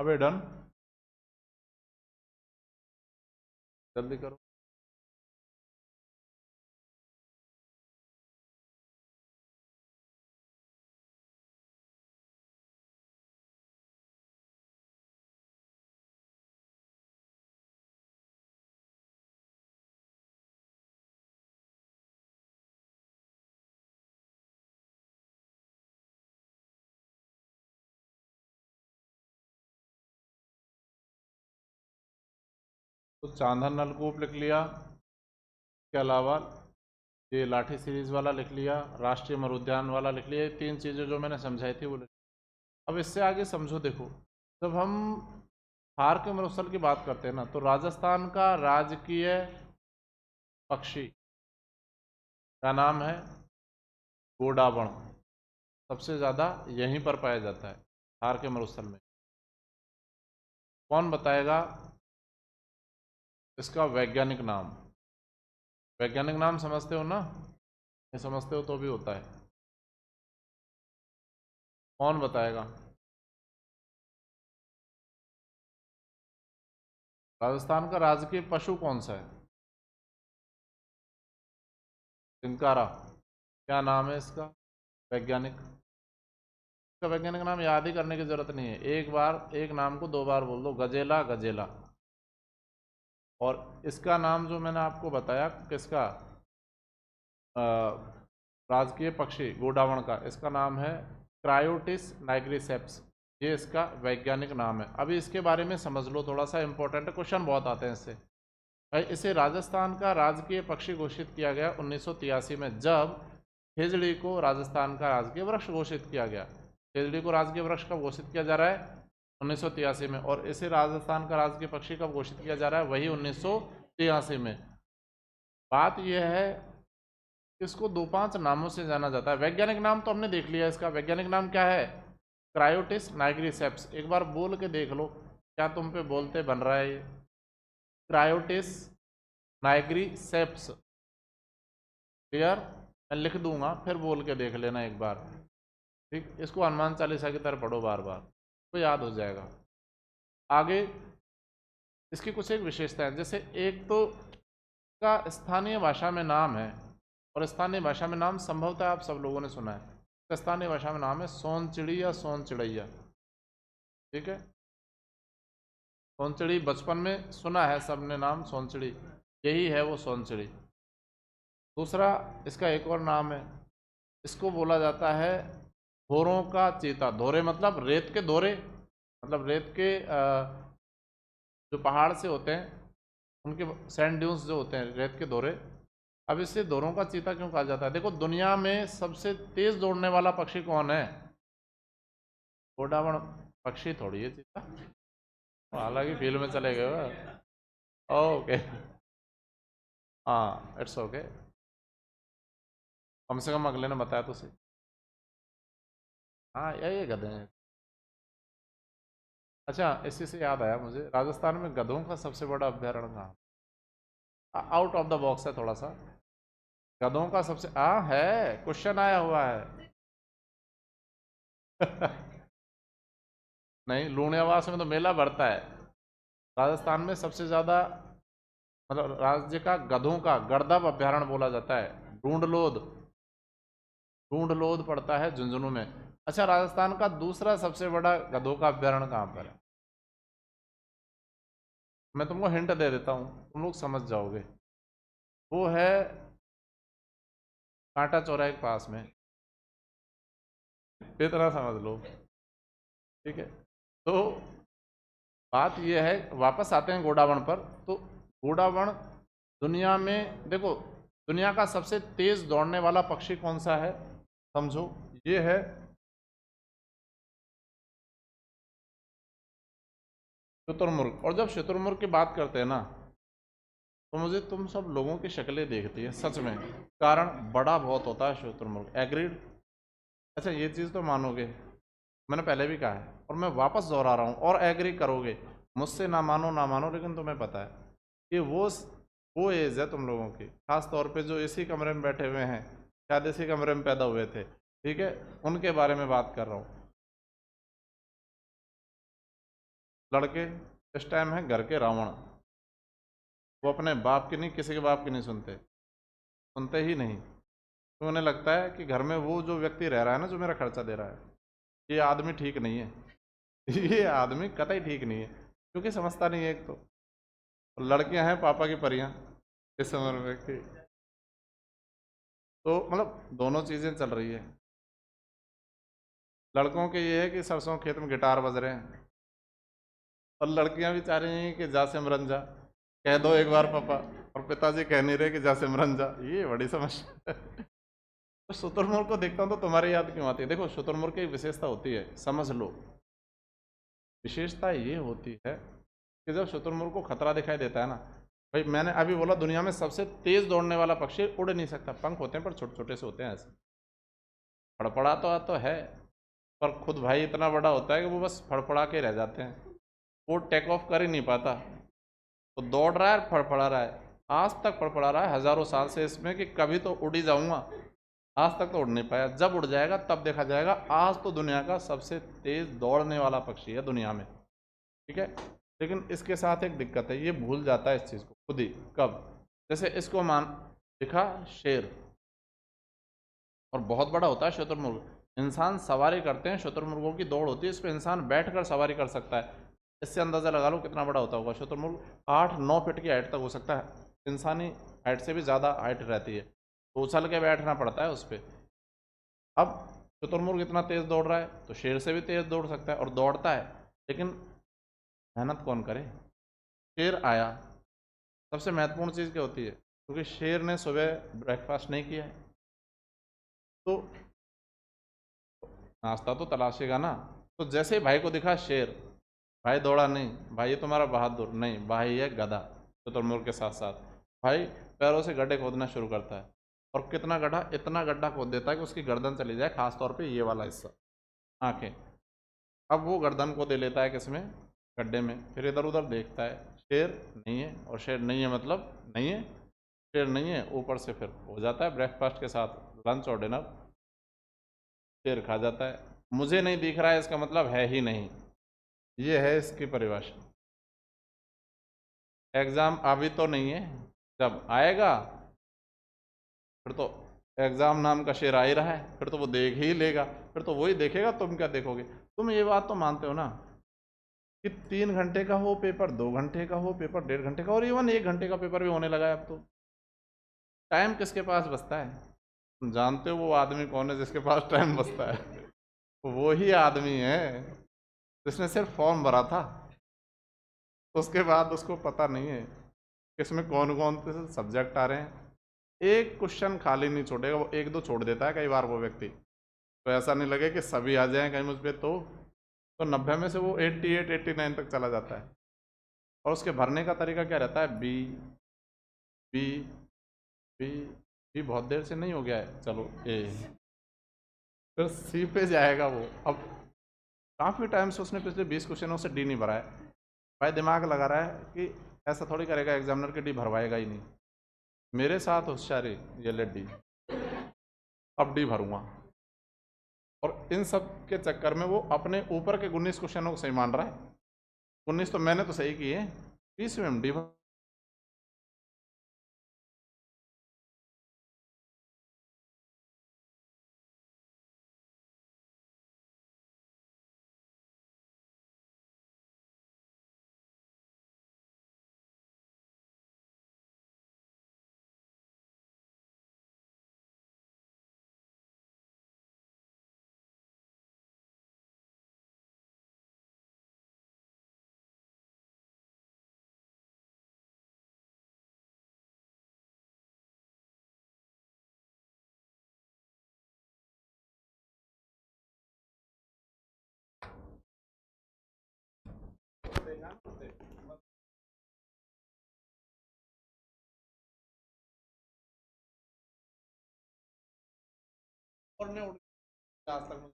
अबे डन, जल्दी करो। तो चांदन नलकूप लिख लिया, इसके अलावा ये लाठी सीरीज वाला लिख लिया, राष्ट्रीय मरुद्यान वाला लिख लिया। ये 3 चीज़ें जो मैंने समझाई थी वो लिख। अब इससे आगे समझो, देखो जब हम थार के मरुस्थल की बात करते हैं ना, तो राजस्थान का राजकीय पक्षी का नाम है गोडावण। सबसे ज़्यादा यहीं पर पाया जाता है, थार के मरुस्थल में। कौन बताएगा इसका वैज्ञानिक नाम? वैज्ञानिक नाम समझते हो ना? नहीं समझते हो तो भी होता है। कौन बताएगा? राजस्थान का राजकीय पशु कौन सा है? चिंकारा। क्या नाम है इसका वैज्ञानिक? इसका वैज्ञानिक नाम याद ही करने की जरूरत नहीं है, एक बार एक नाम को 2 बार बोल दो, गजेला गजेला। और इसका नाम जो मैंने आपको बताया किसका, राजकीय पक्षी गोडावण का, इसका नाम है क्रायोटिस नाइग्रिसेप्स। ये इसका वैज्ञानिक नाम है। अभी इसके बारे में समझ लो, थोड़ा सा इंपॉर्टेंट है, क्वेश्चन बहुत आते हैं इससे। भाई इसे राजस्थान का राजकीय पक्षी घोषित किया गया 1983 में, जब खेजड़ी को राजस्थान का राजकीय वृक्ष घोषित किया गया। खेजड़ी को राजकीय वृक्ष कब घोषित किया जा रहा है? 1983 में। और इसे राजस्थान का राजकीय पक्षी कब घोषित किया जा रहा है? वही 1983 में। बात यह है, इसको 2-5 नामों से जाना जाता है। वैज्ञानिक नाम तो हमने देख लिया, इसका वैज्ञानिक नाम क्या है? क्रायोटिस नाइग्रिसेप्स। एक बार बोल के देख लो, क्या तुम पे बोलते बन रहा है ये? क्रायोटिस नाइग्रिसेप्स। क्लियर? मैं लिख दूंगा, फिर बोल के देख लेना एक बार। ठीक, इसको हनुमान चालीसा की तरह पढ़ो बार बार, तो याद हो जाएगा। आगे इसकी कुछ एक विशेषता है, जैसे एक तो का स्थानीय भाषा में नाम है, और स्थानीय भाषा में नाम संभवतः आप सब लोगों ने सुना है। स्थानीय भाषा में नाम है सोनचिड़ी या सोनचिड़ैया। ठीक है, सोनचिड़ी बचपन में सुना है सबने नाम सोनचिड़ी, यही है वो सोनचिड़ी। दूसरा इसका एक और नाम है, इसको बोला जाता है धोरों का चीता। धोरे मतलब रेत के धोरे, मतलब रेत के जो पहाड़ से होते हैं उनके सैंड ड्यून्स जो होते हैं, रेत के धोरे। अब इसे धोरों का चीता क्यों कहा जाता है? देखो दुनिया में सबसे तेज दौड़ने वाला पक्षी कौन है? गोडावण पक्षी थोड़ी है चीता, हालांकि फील्ड में चले गए। ओके, हाँ इट्स ओके, कम से कम अगले ने बताया तो सही। हाँ यही गधे हैं। अच्छा, इसी से याद आया मुझे, राजस्थान में गधों का सबसे बड़ा अभ्यारण्य कहाँ? आउट ऑफ द बॉक्स है थोड़ा सा। गधों का सबसे है, क्वेश्चन आया हुआ है। नहीं, लूणियावास में तो मेला भरता है। राजस्थान में सबसे ज्यादा, मतलब राज्य का गधों का गर्दभ अभ्यारण्य बोला जाता है ढूंढलोद। ढूंढलोद पड़ता है झुंझुनू में। अच्छा, राजस्थान का दूसरा सबसे बड़ा गधों का अभ्यारण्य कहाँ पर है? मैं तुमको हिंट दे देता हूँ, तुम लोग समझ जाओगे। वो है कांटा चौराहे के पास में, इतना समझ लो। ठीक है, तो बात यह है, वापस आते हैं गोडावण पर। तो गोडावण दुनिया में, देखो दुनिया का सबसे तेज दौड़ने वाला पक्षी कौन सा है? समझो, ये है शुतुरमुर्ग। और जब शुतुरमुर्ग की बात करते हैं ना, तो मुझे तुम सब लोगों की शक्लें देखती है सच में, कारण बड़ा बहुत होता है शुतुरमुर्ग। एग्रीड? अच्छा, ये चीज़ तो मानोगे, मैंने पहले भी कहा है और मैं वापस दोहरा रहा हूँ, और एग्री करोगे मुझसे, ना मानो, लेकिन तुम्हें पता है कि वो एज है तुम लोगों की, खास तौर पे जो इसी कमरे में बैठे हुए हैं, शायद इसी कमरे में पैदा हुए थे। ठीक है, उनके बारे में बात कर रहा हूँ। लड़के इस टाइम है घर के रावण। वो अपने बाप की नहीं, किसी के बाप की नहीं सुनते, सुनते ही नहीं। तो उन्हें लगता है कि घर में वो जो व्यक्ति रह रहा है ना, जो मेरा खर्चा दे रहा है, ये आदमी ठीक नहीं है। ये आदमी कतई ठीक नहीं है, क्योंकि समझता नहीं है एक तो। लड़कियां हैं पापा की परियां इस उम्र में कि, तो मतलब दोनों चीज़ें चल रही है। लड़कों के ये है कि सरसों खेत में गिटार बज रहे हैं, और लड़कियां भी चाह रही हैं कि जा सिमरन जा, कह दो एक बार पापा, और पिताजी कह नहीं रहे कि जा सिमरन जा। ये बड़ी समस्या है। तो शुतुरमुर्ग को देखता हूँ तो तुम्हारी याद क्यों आती है? देखो, शुतुरमुर्ग की एक विशेषता होती है, समझ लो। विशेषता ये होती है कि जब शुतुरमुर्ग को खतरा दिखाई देता है ना, भाई मैंने अभी बोला दुनिया में सबसे तेज दौड़ने वाला पक्षी उड़ नहीं सकता, पंख होते हैं पर छोटे छोटे से होते हैं ऐसे। फड़फड़ा तो है, पर खुद भाई इतना बड़ा होता है कि वो बस फड़फड़ा के रह जाते हैं, वो टेक ऑफ कर ही नहीं पाता। तो दौड़ रहा है, फड़फड़ा रहा है, आज तक फड़फड़ा रहा है हजारों साल से इसमें कि कभी तो उड़ ही जाऊंगा। आज तक तो उड़ नहीं पाया, जब उड़ जाएगा तब देखा जाएगा। आज तो दुनिया का सबसे तेज दौड़ने वाला पक्षी है दुनिया में, ठीक है। लेकिन इसके साथ एक दिक्कत है, ये भूल जाता है इस चीज़ को खुद ही। कब? जैसे इसको मान दिखा शेर, और बहुत बड़ा होता है शुतुरमुर्ग, इंसान सवारी करते हैं, शुतुरमुर्गों की दौड़ होती है, इस पर इंसान बैठकर सवारी कर सकता है। इससे अंदाज़ा लगा लो कितना बड़ा होता होगा शुतुरमुर्ग। 8-9 फीट की हाइट तक हो सकता है, इंसानी हाइट से भी ज़्यादा हाइट रहती है, तो उछल के बैठना पड़ता है उस पर। अब शुतुरमुर्ग इतना तेज़ दौड़ रहा है तो शेर से भी तेज़ दौड़ सकता है, और दौड़ता है, लेकिन मेहनत कौन करे? शेर आया, सबसे महत्वपूर्ण चीज़ क्या होती है? क्योंकि शेर ने सुबह ब्रेकफास्ट नहीं किया है, तो नाश्ता तो तलाशेगा ना। तो जैसे ही भाई को दिखा शेर, भाई दौड़ा नहीं, भाई ये तुम्हारा बहादुर नहीं, भाई है गधा। शुतुरमुर्ग के साथ साथ भाई पैरों से गड्ढे खोदना शुरू करता है, और कितना गड्ढा? इतना गड्ढा खोद देता है कि उसकी गर्दन चली जाए, खास तौर पे ये वाला हिस्सा, आंखें। अब वो गर्दन को दे लेता है किसमें? गड्ढे में। फिर इधर उधर देखता है, शेर नहीं है, और शेर नहीं है मतलब नहीं है, शेर नहीं है, ऊपर से फिर हो जाता है ब्रेकफास्ट के साथ लंच और डिनर, शेर खा जाता है। मुझे नहीं दिख रहा है इसका मतलब है ही नहीं, ये है इसकी परिभाषा। एग्ज़ाम अभी तो नहीं है, जब आएगा फिर तो एग्ज़ाम नाम का शेर आ ही रहा है, फिर तो वो देख ही लेगा, फिर तो वही देखेगा, तुम क्या देखोगे? तुम ये बात तो मानते हो ना कि 3 घंटे का हो पेपर, 2 घंटे का हो पेपर, 1.5 घंटे का, और इवन 1 घंटे का पेपर भी होने लगा है अब तो। टाइम किसके पास बचता है? तुम जानते हो वो आदमी कौन है जिसके पास टाइम बचता है? वो ही आदमी है जिसने सिर्फ फॉर्म भरा था, उसके बाद उसको पता नहीं है कि इसमें कौन कौन से सब्जेक्ट आ रहे हैं। एक क्वेश्चन खाली नहीं छोड़ेगा, वो एक दो छोड़ देता है कई बार वो व्यक्ति, तो ऐसा नहीं लगे कि सभी आ जाएं कहीं मुझ पे, तो 90 में से वो 88-89 तक चला जाता है। और उसके भरने का तरीका क्या रहता है? बी बी बी बी बहुत देर से नहीं हो गया है, चलो ए, फिर सी पे जाएगा वो। अब काफ़ी टाइम से उसने पिछले 20 क्वेश्चनों से डी नहीं भरा है, भाई दिमाग लगा रहा है कि ऐसा थोड़ी करेगा एग्जामिनर के डी भरवाएगा ही नहीं। मेरे साथ होशियारी, ये ले डी, अब डी भरूंगा। और इन सब के चक्कर में वो अपने ऊपर के 19 क्वेश्चनों को सही मान रहा है। 19 तो मैंने तो सही किए, 20 में हम डी भर। और ने उड़ आज तक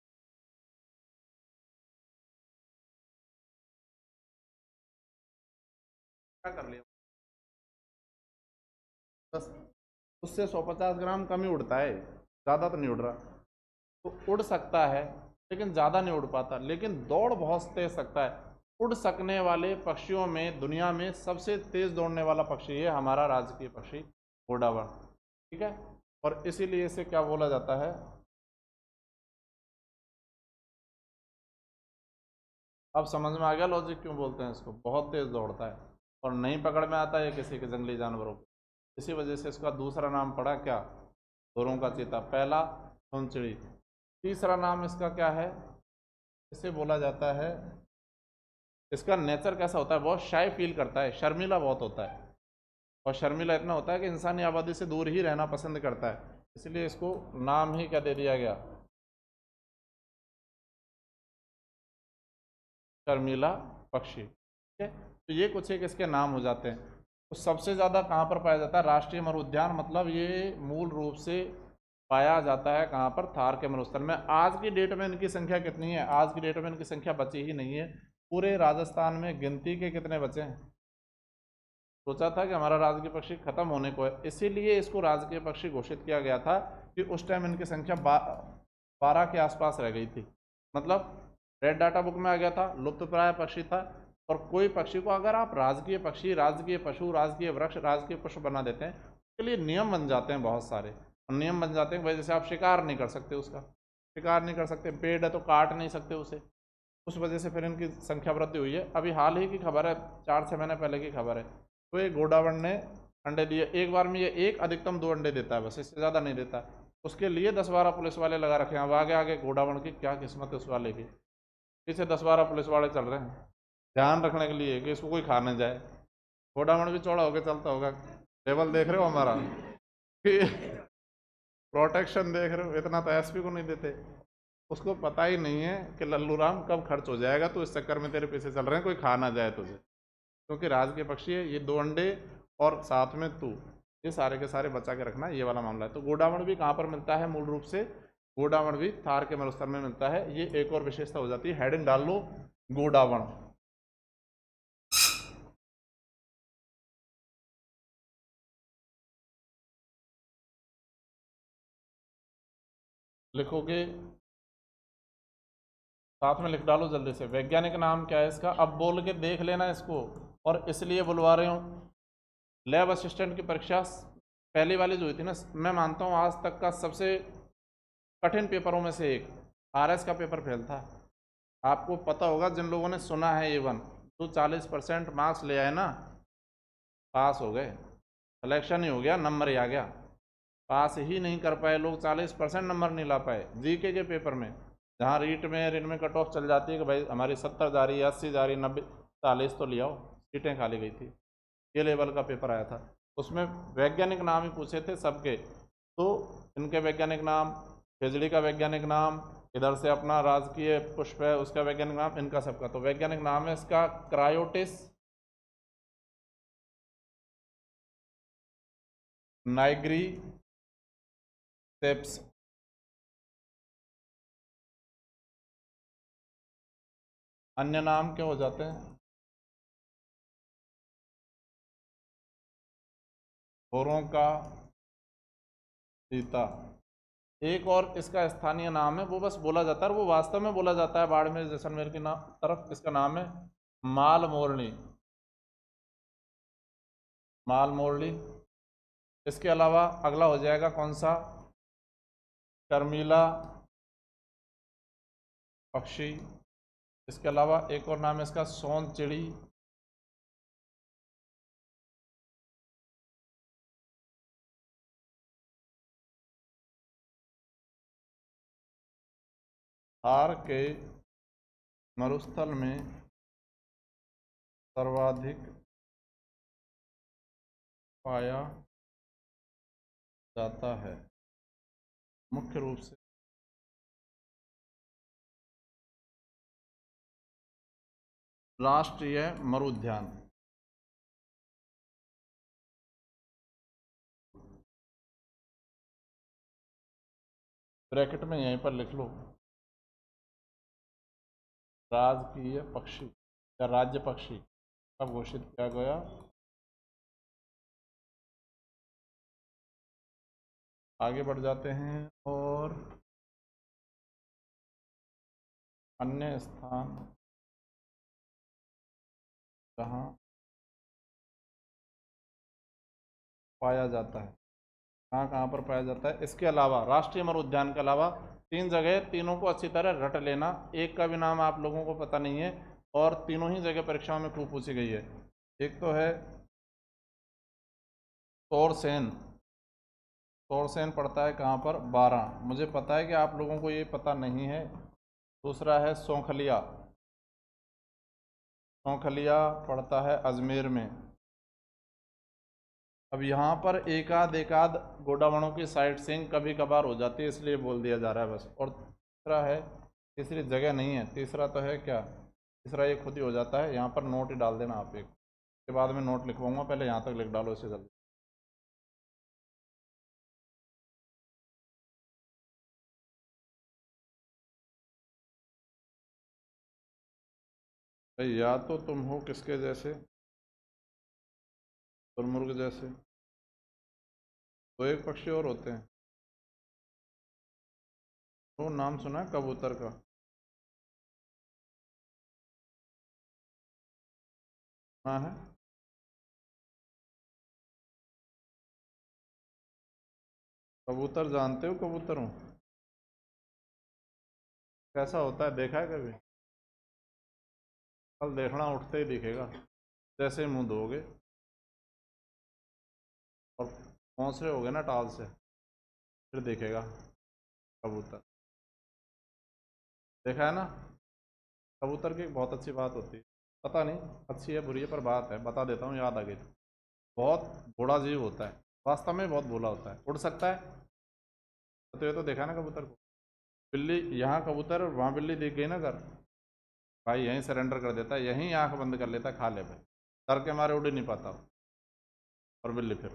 क्या कर लिया? बस उससे 150 ग्राम कम ही उड़ता है, ज़्यादा तो नहीं उड़ रहा। तो उड़ सकता है लेकिन ज़्यादा नहीं उड़ पाता, लेकिन दौड़ बहुत तेज सकता है। उड़ सकने वाले पक्षियों में दुनिया में सबसे तेज दौड़ने वाला पक्षी है हमारा राजकीय पक्षी गोडावण, ठीक है। और इसीलिए इसे क्या बोला जाता है, अब समझ में आ गया लॉजिक क्यों बोलते हैं इसको, बहुत तेज दौड़ता है और नहीं पकड़ में आता है किसी के जंगली जानवरों को, इसी वजह से इसका दूसरा नाम पड़ा क्या, घोरों का चीता, पहला सोनचिड़ी। तीसरा नाम इसका क्या है, इसे बोला जाता है, इसका नेचर कैसा होता है, बहुत शाय फील करता है, शर्मिला बहुत होता है, और शर्मिला इतना होता है कि इंसानी आबादी से दूर ही रहना पसंद करता है, इसलिए इसको नाम ही क्या दे दिया गया, शर्मिला पक्षी, ठीक है। तो ये कुछ एक इसके नाम हो जाते हैं। तो सबसे ज़्यादा कहाँ पर पाया जाता है, राष्ट्रीय मरुद्यान, मतलब ये मूल रूप से पाया जाता है कहाँ पर, थार के मरुस्थल में। आज की डेट में इनकी संख्या कितनी है, आज की डेट में इनकी संख्या बची ही नहीं है, पूरे राजस्थान में गिनती के कितने बचे हैं, सोचा था कि हमारा राजकीय पक्षी खत्म होने को है, इसीलिए इसको राजकीय पक्षी घोषित किया गया था कि उस टाइम इनकी संख्या 12 के आसपास रह गई थी, मतलब रेड डाटा बुक में आ गया था, लुप्तप्राय पक्षी था। और कोई पक्षी को अगर आप राजकीय पक्षी, राजकीय पशु, राजकीय वृक्ष, राजकीय पुष्प बना देते हैं, उसके लिए नियम बन जाते हैं बहुत सारे, नियम बन जाते हैं, वजह से आप शिकार नहीं कर सकते, उसका शिकार नहीं कर सकते, पेड़ है तो काट नहीं सकते उसे, उस वजह से फिर इनकी संख्या वृद्धि हुई है। अभी हाल ही की खबर है, 4-6 महीने पहले की खबर है, तो ये गोडावण ने अंडे दिए, एक बार में ये एक अधिकतम 2 अंडे देता है, बस इससे ज़्यादा नहीं देता, उसके लिए 10-12 पुलिस वाले लगा रखे हैं। अब आगे आगे गोडावण की क्या किस्मत है उस वाले की, पीछे 10-12 पुलिस वाले चल रहे हैं ध्यान रखने के लिए कि इसको कोई खा न जाए। गोडावण भी चौड़ा होकर चलता होगा, लेवल देख रहे हो हमारा कि प्रोटेक्शन देख रहे हो, इतना तो एसपी को नहीं देते, उसको पता ही नहीं है कि लल्लू राम कब खर्च हो जाएगा, तो इस चक्कर में तेरे पीछे चल रहे हैं कोई खा ना जाए तुझे, क्योंकि राज के पक्षी है ये, 2 अंडे और साथ में तू, ये सारे के सारे बचा के रखना, ये वाला मामला है। तो गोडावण भी कहाँ पर मिलता है, मूल रूप से गोडावण भी थार के मरुस्थल में मिलता है, ये एक और विशेषता हो जाती है, हेडिंग डाल लो गोडावण। लिखोगे, साथ में लिख डालो जल्दी से, वैज्ञानिक नाम क्या है इसका, अब बोल के देख लेना इसको, और इसलिए बुलवा रहे हूँ। लैब असिस्टेंट की परीक्षा पहली वाली जो हुई थी ना, मैं मानता हूँ आज तक का सबसे कठिन पेपरों में से एक, आरएस का पेपर फेल था। आपको पता होगा जिन लोगों ने सुना है एवन, तो 40% मार्क्स ले आए ना, पास हो गए, सिलेक्शन ही हो गया, नंबर ही आ गया। पास ही नहीं कर पाए लोग, 40% नंबर नहीं ला पाए जीके के पेपर में, जहाँ रीट में रिट में कट ऑफ चल जाती है कि भाई हमारी 70 जा रही है, 80 जा रही है, 90, 40 तो लिया, सीटें खाली गई थी, ये लेवल का पेपर आया था। उसमें वैज्ञानिक नाम ही पूछे थे सबके, तो इनके वैज्ञानिक नाम, खिजड़ी का वैज्ञानिक नाम, इधर से अपना राजकीय पुष्प है उसका वैज्ञानिक नाम, इनका सबका तो वैज्ञानिक नाम है इसका क्रायोटिस नाइग्री सेप्स। अन्य नाम क्या हो जाते हैं, घोरों का चीता। एक और इसका स्थानीय नाम है, वो बस बोला जाता है, वो वास्तव में बोला जाता है बाड़मेर जैसलमेर की नाम तरफ, इसका नाम है माल मोरनी, माल मोरनी। इसके अलावा अगला हो जाएगा कौन सा, शर्मिला पक्षी। इसके अलावा एक और नाम है इसका सोन चिड़ी। थार के मरुस्थल में सर्वाधिक पाया जाता है, मुख्य रूप से राष्ट्रीय मरुद्यान। ब्रैकेट में यहीं पर लिख लो, राजकीय पक्षी या राज्य पक्षी कब घोषित किया गया, आगे बढ़ जाते हैं। और अन्य स्थान कहाँ पाया जाता है, कहाँ कहाँ पर पाया जाता है। इसके अलावा राष्ट्रीय अमर उद्यान के अलावा 3 जगह, तीनों को अच्छी तरह रट लेना, एक का भी नाम आप लोगों को पता नहीं है और तीनों ही जगह परीक्षाओं में खूब पूछी गई है। एक तो है तोरसेन, तोरसेन पड़ता है कहाँ पर, बारां, मुझे पता है कि आप लोगों को ये पता नहीं है। दूसरा है सौंखलिया, सौंखलिया पड़ता है अजमेर में। अब यहाँ पर एकाध गोडावणों की साइट सीइंग कभी कभार हो जाती है, इसलिए बोल दिया जा रहा है बस। और तीसरा है, तीसरी जगह नहीं है, तीसरा तो है क्या, तीसरा ये खुद ही हो जाता है। यहाँ पर नोट ही डाल देना आप, एक के बाद में नोट लिखवाऊंगा, पहले यहाँ तक लिख डालो इसे जल्दी। भाई या तो तुम हो किसके जैसे, तुरमुर्ग जैसे, तो एक पक्षी और होते हैं, तो नाम सुना है कबूतर का। हाँ है, कबूतर जानते हो, कबूतर हूँ, कैसा होता है देखा है कभी? कल देखना, उठते ही दिखेगा, जैसे ही मुंह धोगे और पहुँच रहे होगे ना टाल से, फिर दिखेगा कबूतर। देखा है ना, कबूतर की एक बहुत अच्छी बात होती है, पता नहीं अच्छी है बुरी है पर बात है, बता देता हूँ, याद आ गई। बहुत बड़ा जीव होता है, वास्तव में बहुत भोला होता है, उड़ सकता है। तो ये तो देखा ना कबूतर को, बिल्ली, यहाँ कबूतर और वहाँ बिल्ली दिख गई ना घर, भाई यहीं सरेंडर कर देता है, यहीं आंख बंद कर लेता है, खा ले भाई, डर के मारे उड़ ही नहीं पाता। और बिल्ली फिर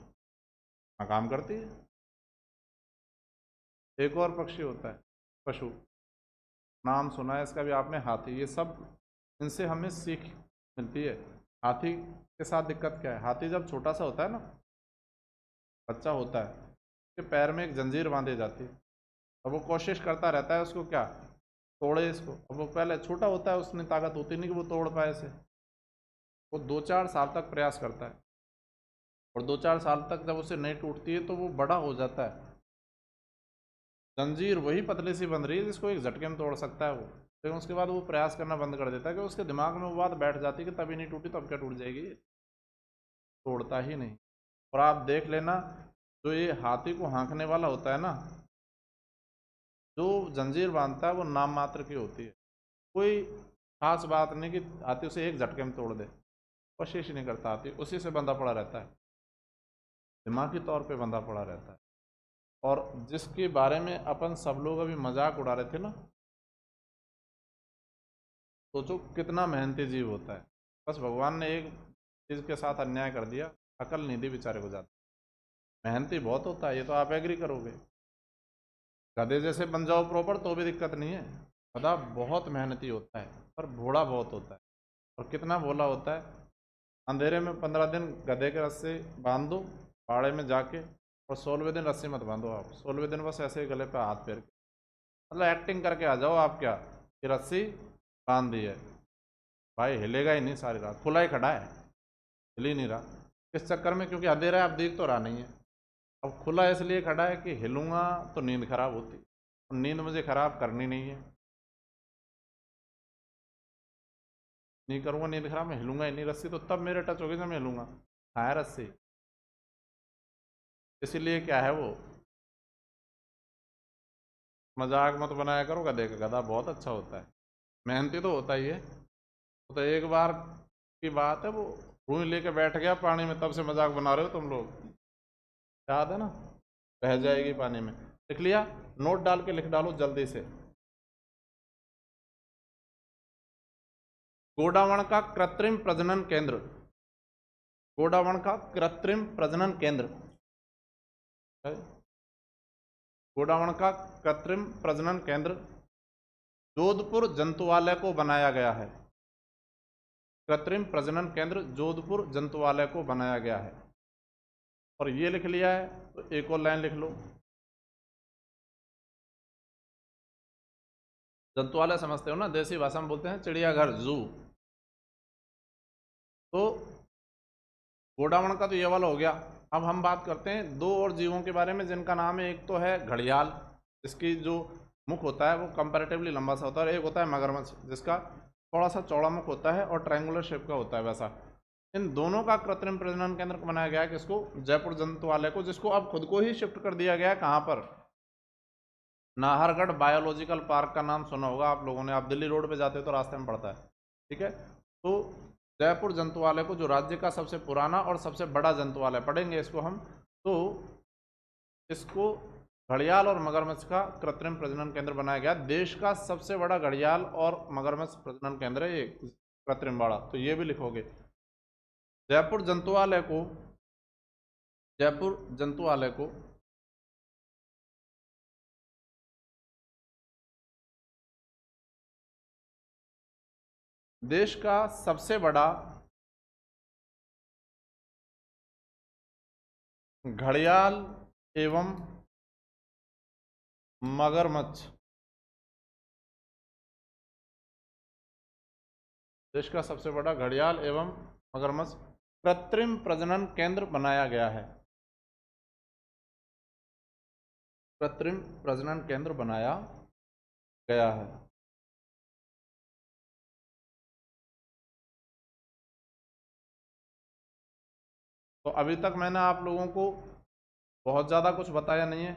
हाँ काम करती है। एक और पक्षी होता है, पशु, नाम सुना है इसका भी आपने, हाथी। ये सब इनसे हमें सीख मिलती है। हाथी के साथ दिक्कत क्या है, हाथी जब छोटा सा होता है ना, बच्चा होता है, उसके पैर में एक जंजीर बांधी जाती है, और वो कोशिश करता रहता है उसको क्या, तोड़े इसको। अब वो पहले छोटा होता है, उसमें ताकत होती नहीं कि वो तोड़ पाए इसे, वो 2-4 साल तक प्रयास करता है, और 2-4 साल तक जब उसे नहीं टूटती है तो वो बड़ा हो जाता है। जंजीर वही पतली सी बन रही है जिसको एक झटके में तोड़ सकता है वो, लेकिन उसके बाद वो प्रयास करना बंद कर देता है कि उसके दिमाग में वो बात बैठ जाती है कि तभी नहीं टूटी तो अब क्या टूट जाएगी, तोड़ता ही नहीं। और आप देख लेना, जो ये हाथी को हाँकने वाला होता है ना, जो जंजीर बांधता है वो नाम मात्र की होती है, कोई खास बात नहीं कि हाथी उसे एक झटके में तोड़ दे, कोशिश ही नहीं करता, हाथी उसी से बंधा पड़ा रहता है, दिमागी तौर पे बंधा पड़ा रहता है। और जिसके बारे में अपन सब लोग अभी मजाक उड़ा रहे थे ना, सोचो कितना मेहनती जीव होता है, बस भगवान ने एक चीज़ के साथ अन्याय कर दिया, अकल नहीं दी बेचारे को ज़्यादा, मेहनती बहुत होता है, ये तो आप एग्री करोगे। गधे जैसे बन जाओ प्रॉपर तो भी दिक्कत नहीं है, गधा बहुत मेहनती होता है पर भोला बहुत होता है। और कितना भोला होता है, अंधेरे में 15 दिन गधे के रस्से बांध दो पाड़े में जाके, और 16वें दिन रस्सी मत बांधो आप, 16वें दिन बस ऐसे ही गले पे हाथ फेर के, मतलब एक्टिंग करके आ जाओ आप क्या कि रस्सी बांध दी है, भाई हिलेगा ही नहीं सारी रात, खुला ही खड़ा है, हिल ही नहीं रहा। किस चक्कर में, क्योंकि अंधेरा है, आप देख तो रहा नहीं है। अब खुला इसलिए खड़ा है कि हिलूंगा तो नींद खराब होती, और नींद मुझे खराब करनी नहीं है, नहीं करूँगा नींद खराब, मैं हिलूंगा ही नहीं, रस्सी तो तब मेरे टच होगी जब मैं हिलूंगा, हाँ है रस्सी, इसीलिए क्या है वो, मजाक मत बनाया करो गधे का, गधा बहुत अच्छा होता है, मेहनती तो होता ही है। वो तो एक बार की बात है, वो रूई लेके बैठ गया पानी में, तब से मजाक बना रहे हो तुम लोग, याद है ना, बह जाएगी पानी में। लिख लिया, नोट डाल के लिख डालो जल्दी से। गोडावण का कृत्रिम प्रजनन केंद्र, गोडावण का कृत्रिम प्रजनन केंद्र है? गोडावण का कृत्रिम प्रजनन केंद्र जोधपुर जंतुआलय को बनाया गया है, कृत्रिम प्रजनन केंद्र जोधपुर जंतुआलय को बनाया गया है। और ये लिख लिया है तो एक और लाइन लिख लो, जंतुआलय समझते हो ना, देसी भाषा में बोलते हैं चिड़ियाघर, जू। तो गोडावण का तो ये वाला हो गया। अब हम बात करते हैं दो और जीवों के बारे में जिनका नाम है, एक तो है घड़ियाल, जिसकी जो मुख होता है वो कंपैरेटिवली लंबा सा होता है, और एक होता है मगरमच्छ जिसका थोड़ा सा चौड़ा मुख होता है और ट्रायंगुलर शेप का होता है वैसा। इन दोनों का कृत्रिम प्रजनन केंद्र बनाया गया है किसको? जयपुर जंतुआलय को, जिसको अब खुद को ही शिफ्ट कर दिया गया है कहाँ पर? नाहरगढ़ बायोलॉजिकल पार्क का नाम सुना होगा आप लोगों ने, आप दिल्ली रोड पे जाते हो तो रास्ते में पड़ता है, ठीक है। तो जयपुर जंतुआलय को, जो राज्य का सबसे पुराना और सबसे बड़ा जंतुआलय पढ़ेंगे इसको हम, तो इसको घड़ियाल और मगरमच्छ का कृत्रिम प्रजनन केंद्र बनाया गया। देश का सबसे बड़ा घड़ियाल और मगरमच्छ प्रजनन केंद्र है ये कृत्रिम वाला, तो ये भी लिखोगे। जयपुर जंतुआलय को, जयपुर जंतुआलय को देश का सबसे बड़ा घड़ियाल एवं मगरमच्छ, देश का सबसे बड़ा घड़ियाल एवं मगरमच्छ कृत्रिम प्रजनन केंद्र बनाया गया है, कृत्रिम प्रजनन केंद्र बनाया गया है। तो अभी तक मैंने आप लोगों को बहुत ज़्यादा कुछ बताया नहीं है,